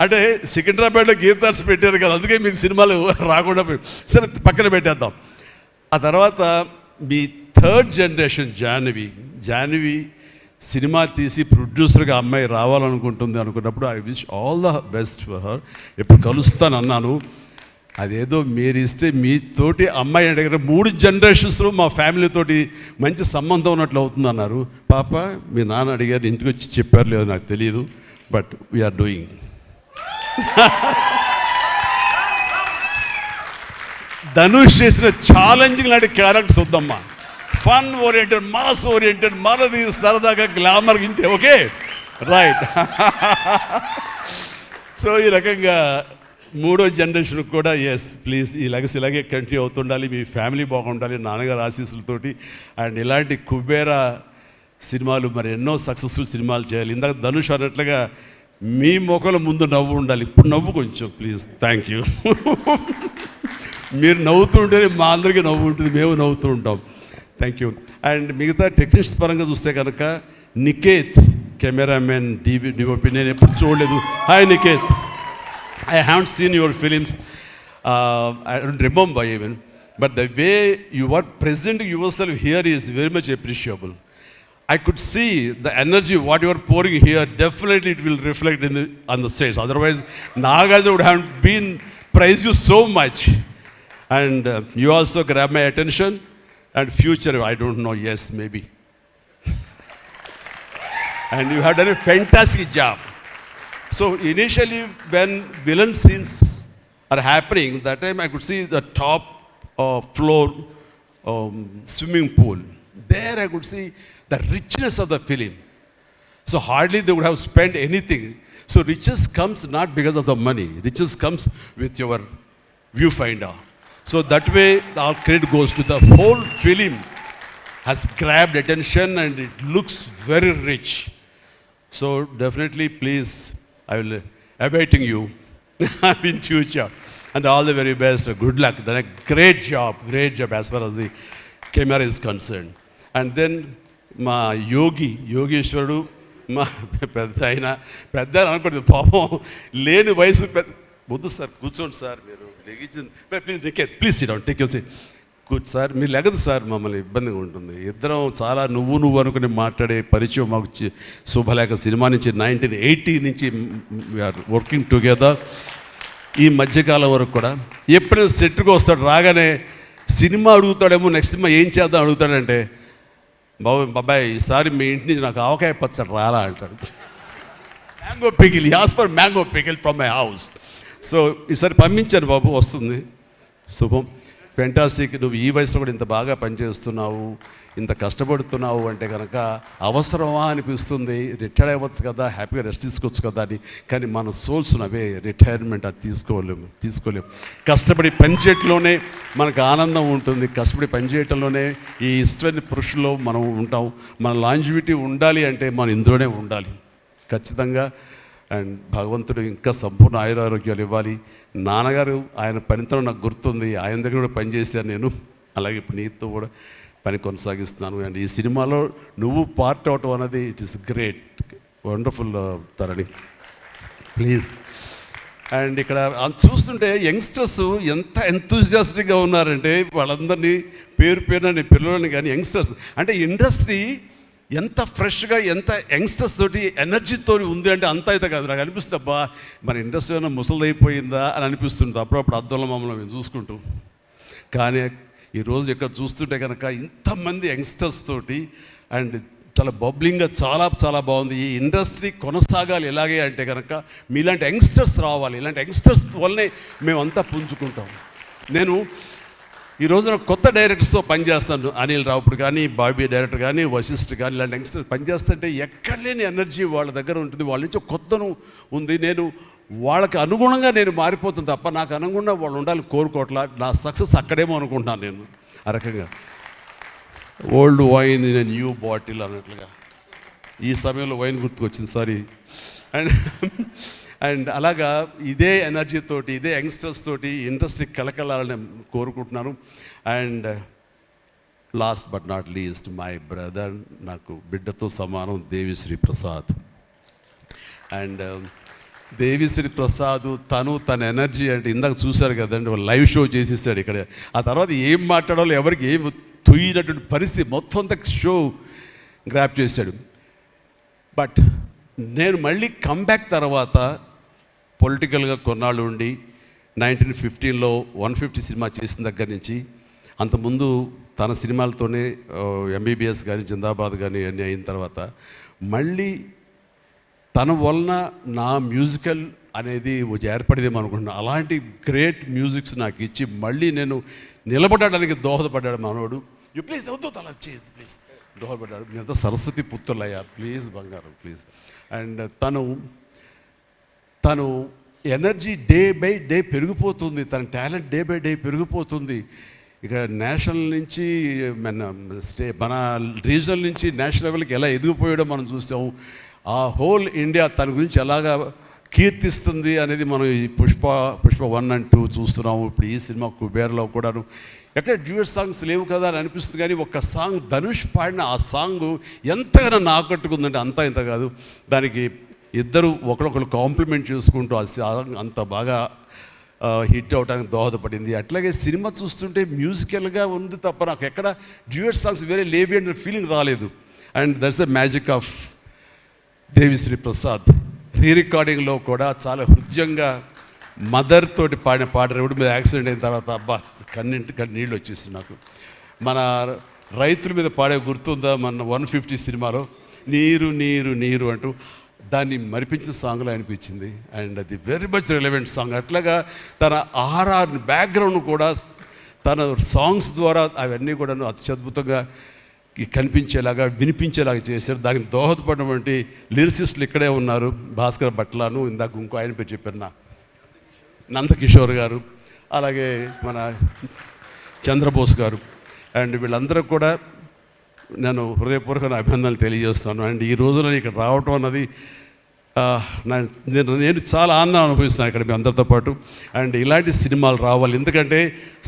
అంటే సికింద్రాబాద్లో గీతార్స్ పెట్టారు కదా, అందుకే మీకు సినిమాలు రాకుండా సరే పక్కన పెట్టేద్దాం. ఆ తర్వాత మీ థర్డ్ జనరేషన్ జాహ్నవి సినిమా తీసి ప్రొడ్యూసర్గా అమ్మాయి రావాలనుకుంటుంది అనుకున్నప్పుడు I wish all the best for her. ఎప్పుడు కలుస్తాను అన్నాను, అదేదో మీరు ఇస్తే మీతోటి అమ్మాయి అడిగారు 3 జనరేషన్స్లో మా ఫ్యామిలీతోటి మంచి సంబంధం ఉన్నట్లు అవుతుంది అన్నారు. పాప మీ నాన్న అడిగారు, ఇంటికి వచ్చి చెప్పారు లేదో నాకు తెలియదు, బట్ వీఆర్ డూయింగ్. ధనుష్ చేసిన ఛాలెంజింగ్ లాంటి క్యారెక్టర్స్ వద్దమ్మా, ఫన్ ఓరియంటెడ్, మాస్ ఓరియంటెడ్, మనది సరదాగా గ్లామర్ ఇంతే. Okay right. సో ఈ రకంగా 3వ జనరేషన్ కూడా ఎస్ ప్లీజ్ ఈ లెగసీ ఇలాగే కంటిన్యూ అవుతుండాలి, మీ ఫ్యామిలీ బాగుండాలి నాన్నగారు ఆశీస్సులతోటి. అండ్ ఇలాంటి కుబేరా సినిమాలు మరి ఎన్నో సక్సెస్ఫుల్ సినిమాలు చేయాలి. ఇందాక ధనుష్ అన్నట్లుగా మీ మొక్కల ముందు నవ్వు ఉండాలి. ఇప్పుడు నవ్వు కొంచెం ప్లీజ్. Thank you. మీరు నవ్వుతూ ఉంటేనే మా అందరికీ నవ్వు ఉంటుంది, మేము నవ్వుతూ ఉంటాం. Thank you. అండ్ మిగతా టెక్నీషియన్స్ పరంగా చూస్తే కనుక నికేత్ కెమెరామెన్ డిఓపి నేను ఎప్పుడు చూడలేదు. Hi Niket, I haven't seen your films. I don't remember even. But the way you are presenting yourself here is very much appreciable. I could see the energy, what you are pouring here, definitely it will reflect on the stage. Otherwise, Nagarjuna would have been praised you so much. And you also grab my attention. And future, I don't know, yes, maybe. And you have done a fantastic job. So initially when villain scenes are happening, that time I could see the top floor swimming pool. There I could see the richness of the film. So hardly they would have spent anything. So riches comes not because of the money. Riches comes with your viewfinder. So that way our credit goes to the whole film has grabbed attention and it looks very rich. So definitely please, I will awaiting you. in future. And all the very best. Good luck. Done a great job as far as the camera is concerned. And then మా యోగేశ్వరుడు మా పెద్ద ఆయన అనుకోండి పాపం లేని వయసు వద్దు sir కూర్చోండి సార్ మీరు లెగించండి please sit down take your seat sir మీరు లెగదు సార్ మమ్మల్ని ఇబ్బందిగా ఉంటుంది ఇద్దరం చాలా నువ్వు అనుకుని మాట్లాడే పరిచయం మాకు శుభలేఖ సినిమా నుంచి 1980 నుంచి వీఆర్ వర్కింగ్ టుగెదర్ ఈ మధ్యకాలం వరకు కూడా ఎప్పుడైనా సెట్కి వస్తాడు రాగానే సినిమా అడుగుతాడేమో నెక్స్ట్ సినిమా ఏం చేద్దాం అడుగుతాడంటే బాబాయ్ ఈసారి మీ ఇంటి నుంచి నాకు ఆవకాయ పచ్చడి రాలా అంటాడు mango pickle as for mango pickle from my house so ఈసారి పంపించాను బాబు వస్తుంది శుభం ఫెంటాస్టిక్ నువ్వు ఈ వయసులో కూడా ఇంత బాగా పనిచేస్తున్నావు ఇంత కష్టపడుతున్నావు అంటే కనుక అవసరమా అనిపిస్తుంది రిటైర్ అవ్వచ్చు కదా హ్యాపీగా రెస్ట్ తీసుకోవచ్చు కదా అని కానీ మన సోల్స్ అవే రిటైర్మెంట్ అది తీసుకోలేము కష్టపడి పనిచేయటంలోనే మనకు ఆనందం ఉంటుంది కష్టపడి పనిచేయటంలోనే ఈ ఇష్టమైన పురుషుల్లో మనం ఉంటాం మన లాంజివిటీ ఉండాలి అంటే మనం ఇందులోనే ఉండాలి ఖచ్చితంగా అండ్ భగవంతుడు ఇంకా సంపూర్ణ ఆయురారోగ్యాలు ఇవ్వాలి నాన్నగారు ఆయన పనితనం నాకు గుర్తుంది ఆయన దగ్గర కూడా పనిచేశాను నేను అలాగే ఇప్పుడు నీతో కూడా పని కొనసాగిస్తున్నాను అండ్ ఈ సినిమాలో నువ్వు పార్ట్ అవటం అన్నది it is great wonderful Tharani please and ఇక్కడ చూస్తుంటే యంగ్స్టర్స్ ఎంత ఎంతూజియాస్టిక్గా ఉన్నారంటే వాళ్ళందరినీ పేరున నేను పిల్లలని కానీ యంగ్స్టర్స్ అంటే ఇండస్ట్రీ ఎంత ఫ్రెష్గా ఎంత యంగ్స్టర్స్ తోటి ఎనర్జీతో ఉంది అంటే అంత అయితే కాదు నాకు అనిపిస్తుంది అబ్బా మన ఇండస్ట్రీ ఏమైనా ముసలిదైపోయిందా అని అనిపిస్తుంది అప్పుడప్పుడు అద్దంలో మమ్మల్ని మేము చూసుకుంటూ కానీ ఈరోజు ఇక్కడ చూస్తుంటే కనుక ఇంతమంది యంగ్స్టర్స్ తోటి అండ్ చాలా బబ్లింగ్గా చాలా బాగుంది ఈ ఇండస్ట్రీ కొనసాగాలి ఎలాగే అంటే కనుక మీలాంటి యంగ్స్టర్స్ రావాలి ఇలాంటి యంగ్స్టర్స్ వల్లనే మేమంతా పుంజుకుంటాం నేను ఈ రోజున కొత్త డైరెక్టర్స్తో పనిచేస్తాను అనిల్ రావుపుడు కానీ బాబీ డైరెక్టర్ కానీ వశిష్ఠ్ కానీ ఇలాంటి యంగ్స్టర్స్ పనిచేస్తుంటే ఎక్కడ లేని ఎనర్జీ వాళ్ళ దగ్గర ఉంటుంది వాళ్ళ నుంచి కొత్తను ఉంది నేను వాళ్ళకి అనుగుణంగా నేను మారిపోతుంది తప్ప నాకు అనుగుణంగా వాళ్ళు ఉండాలి కోరుకోవట్లా నా సక్సెస్ అక్కడేమో అనుకుంటున్నాను నేను ఆ రకంగా old wine in new bottle అన్నట్లుగా ఈ సమయంలో వైన్ గుర్తుకొచ్చింది సారీ అండ్ అలాగా ఇదే ఎనర్జీతోటి ఇదే యంగ్స్టర్స్ తోటి ఇండస్ట్రీ కలకలాలని కోరుకుంటున్నాను and last but not least my brother నాకు బిడ్డతో సమానం దేవిశ్రీ ప్రసాద్ అండ్ దేవిశ్రీ ప్రసాద్ తన ఎనర్జీ అంటే ఇందాక చూశారు కదండి లైవ్ షో చేసేసాడు ఇక్కడ ఆ తర్వాత ఏం మాట్లాడాలో ఎవరికి ఏం తుయ్యినటువంటి పరిస్థితి మొత్తం అంతా షో గ్రాప్ చేశాడు బట్ నేను మళ్ళీ కంబ్యాక్ తర్వాత పొలిటికల్గా కొన్నాళ్ళు ఉండి 1915లో 150 సినిమా చేసిన దగ్గర నుంచి అంతకుముందు తన సినిమాలతోనే ఎంబీబీఎస్ కానీ జిందాబాద్ కానీ అన్నీ అయిన తర్వాత మళ్ళీ తన వలన నా మ్యూజికల్ అనేది ఏర్పడేదేమో అనుకుంటున్నాను అలాంటి గ్రేట్ మ్యూజిక్స్ నాకు ఇచ్చి మళ్ళీ నేను నిలబడడానికి దోహదపడ్డాడు మనోడు యూ ప్లీజ్ వద్దు అలా చేయదు ప్లీజ్ దోహదపడ్డాడు మీరంతా సరస్వతి పుత్రులయ్యా ప్లీజ్ బంగారం ప్లీజ్ అండ్ తను ఎనర్జీ డే బై డే పెరిగిపోతుంది తన టాలెంట్ డే బై డే పెరిగిపోతుంది ఇక నేషనల్ నుంచి మన రీజనల్ నుంచి నేషనల్ లెవెల్కి ఎలా ఎదిగిపోయాడో మనం చూసాము ఆ హోల్ ఇండియా తన గురించి ఎలాగా కీర్తిస్తుంది అనేది మనం ఈ పుష్ప 1 and 2 చూస్తున్నాము ఇప్పుడు ఈ సినిమా కుబేర్లో కూడాను ఎక్కడ డ్యూయట్ సాంగ్స్ లేవు కదా అని అనిపిస్తుంది కానీ ఒక సాంగ్ ధనుష్ పాడిన ఆ సాంగ్ ఎంతగానో ఆకట్టుకుందంటే అంతా ఇంత కాదు దానికి ఇద్దరు ఒకరొకరు కాంప్లిమెంట్ చేసుకుంటూ ఆ సాంగ్ అంత బాగా హిట్ అవడానికి దోహదపడింది అట్లాగే సినిమా చూస్తుంటే మ్యూజికల్గా ఉంది తప్ప నాకు ఎక్కడ డ్యూయట్ సాంగ్స్ వేరే లేవి అనే ఫీలింగ్ రాలేదు and that's the magic of Devi Sri Prasad రికార్డింగ్లో కూడా చాలా హృదయంగా మదర్ తోటి పాడిన పాట రోడ్డు మీద యాక్సిడెంట్ అయిన తర్వాత అబ్బా కన్నింటి నీళ్ళు వచ్చేసింది నాకు మన రైతుల మీద పాడే గుర్తుందా మన 150 సినిమాలో నీరు నీరు నీరు అంటూ దాన్ని మరిపించిన సాంగ్లో అనిపించింది అండ్ అది వెరీ మచ్ రిలవెంట్ సాంగ్ అట్లాగా తన ఆర్ఆర్ బ్యాక్గ్రౌండ్ కూడా తన సాంగ్స్ ద్వారా అవన్నీ కూడా అత్యద్భుతంగా కనిపించేలాగా వినిపించేలాగా చేశారు దానికి దోహదపడినటువంటి లిరిసిస్టులు ఇక్కడే ఉన్నారు భాస్కర్ భట్లాను ఇందాక ఇంకో ఆయన పేరు చెప్పారు నందకిషోర్ గారు అలాగే మన చంద్రబోస్ గారు అండ్ వీళ్ళందరూ కూడా నేను హృదయపూర్వక అభినందనలు తెలియజేస్తాను అండ్ ఈ రోజున ఇక్కడ రావటం అన్నది నేను చాలా ఆనందం అనుభవిస్తున్నాను ఇక్కడ మీ అందరితో పాటు. అండ్ ఇలాంటి సినిమాలు రావాలి, ఎందుకంటే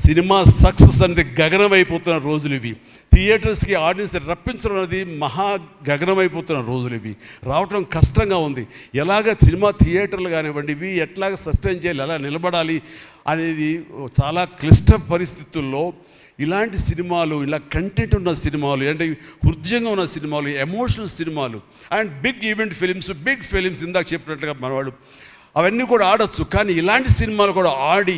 సినిమా సక్సెస్ అనేది గగనమైపోతున్న రోజులు ఇవి. థియేటర్స్కి ఆడియన్స్ రప్పించడం అనేది మహా గగనమైపోతున్న రోజులు ఇవి. రావటం కష్టంగా ఉంది. ఎలాగ సినిమా థియేటర్లు కానివ్వండి, ఇవి ఎట్లాగ సస్టైన్ చేయాలి, ఎలా నిలబడాలి అనేది చాలా క్లిష్ట పరిస్థితుల్లో ఇలాంటి సినిమాలు, ఇలా కంటెంట్ ఉన్న సినిమాలు, అంటే హృదయంగా ఉన్న సినిమాలు, ఎమోషనల్ సినిమాలు and big event big films ఇందాక చెప్పినట్టుగా మనవాడు అవన్నీ కూడా ఆడొచ్చు. కానీ ఇలాంటి సినిమాలు కూడా ఆడి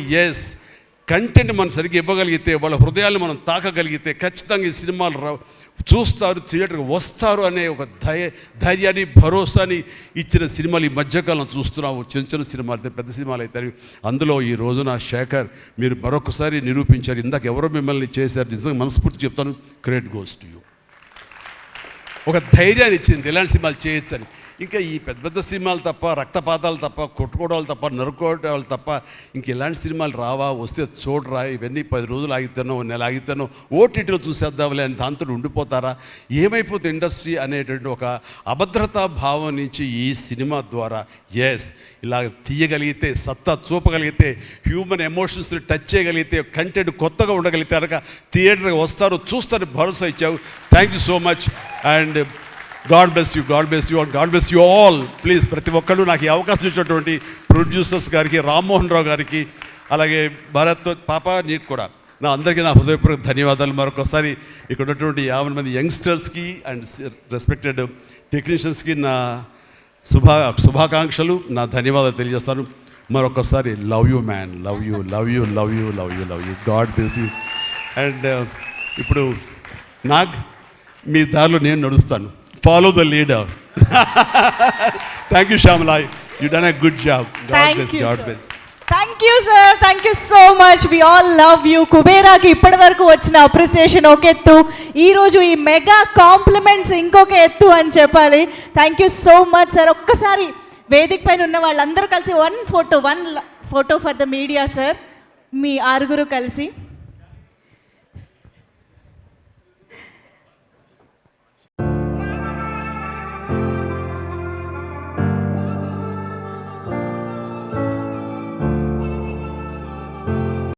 కంటెంట్ మనం సరిగ్గా ఇవ్వగలిగితే, వాళ్ళ హృదయాన్ని మనం తాకగలిగితే ఖచ్చితంగా ఈ సినిమాలు చూస్తారు, థియేటర్కి వస్తారు అనే ఒక ధైర్యాన్ని, భరోసాని ఇచ్చిన సినిమాలు ఈ మధ్యకాలం చూస్తున్నాము. చిన్న సినిమాలు అయితే, పెద్ద సినిమాలు అయితే. అందులో ఈ రోజున శేఖర్ మీరు మరొకసారి నిరూపించారు. ఇందాక ఎవరో మిమ్మల్ని చేశారు, నిజంగా మనస్ఫూర్తి చెప్తాను, క్రెడిట్ గోస్ టు యూ. ఒక ధైర్యాన్ని ఇచ్చింది ఇలాంటి సినిమాలు చేయొచ్చని. ఇంకా ఈ పెద్ద పెద్ద సినిమాలు తప్ప, రక్తపాతాలు తప్ప, కొట్టుకోవడాలు తప్ప, నరుకోవడాలు తప్ప ఇంక ఇలాంటి సినిమాలు రావా, వస్తే చూడరా, ఇవన్నీ 10 రోజులు ఆగితేనో, నెల ఆగితేనో ఓటీటీలో చూసేద్దాంలే అని దాంతో ఉండిపోతారా, ఏమైపోతుంది ఇండస్ట్రీ అనేటువంటి ఒక అభద్రతా భావం నుంచి ఈ సినిమా ద్వారా ఇలా తీయగలిగితే, సత్తా చూపగలిగితే, హ్యూమన్ ఎమోషన్స్ని టచ్ చేయగలిగితే, కంటెంట్ కొత్తగా ఉండగలిగితే కనుక థియేటర్కి వస్తారు, చూస్తారు, భరోసా ఇచ్చావు. Thank you so much and God bless you, God bless you and God bless you all. Please ప్రతి ఒక్కళ్ళు నాకు ఈ అవకాశం ఇచ్చినటువంటి ప్రొడ్యూసర్స్ గారికి, రామ్మోహన్ రావు గారికి, అలాగే భారత్ పాప, నీకు కూడా అందరికీ నా హృదయపూర్వక ధన్యవాదాలు. మరొకసారి ఇక్కడ ఉన్నటువంటి 50 మంది యంగ్స్టర్స్కి అండ్ రెస్పెక్టెడ్ టెక్నీషియన్స్కి నా శుభాకాంక్షలు, నా ధన్యవాదాలు తెలియజేస్తాను. మరొకసారి love you man, love you, love you, love you, love you, love you. God bless you. And ఇప్పుడు మీ దారిలో నేను నడుస్తాను. Follow the leader. Thank you, Shamala. You done a good job. God bless. God bless. Thank you sir, thank you so much. We all love you. కుబేరాకి ఇప్పటి వరకు వచ్చిన appreciation ఒక ఎత్తు, ఈరోజు ఈ మెగా కాంప్లిమెంట్స్ ఇంకొక ఎత్తు అని చెప్పాలి. Thank you so much sir. ఒక్కసారి వేదిక పైన ఉన్న వాళ్ళందరూ కలిసి one photo for the media sir, మీ 6 కలిసి.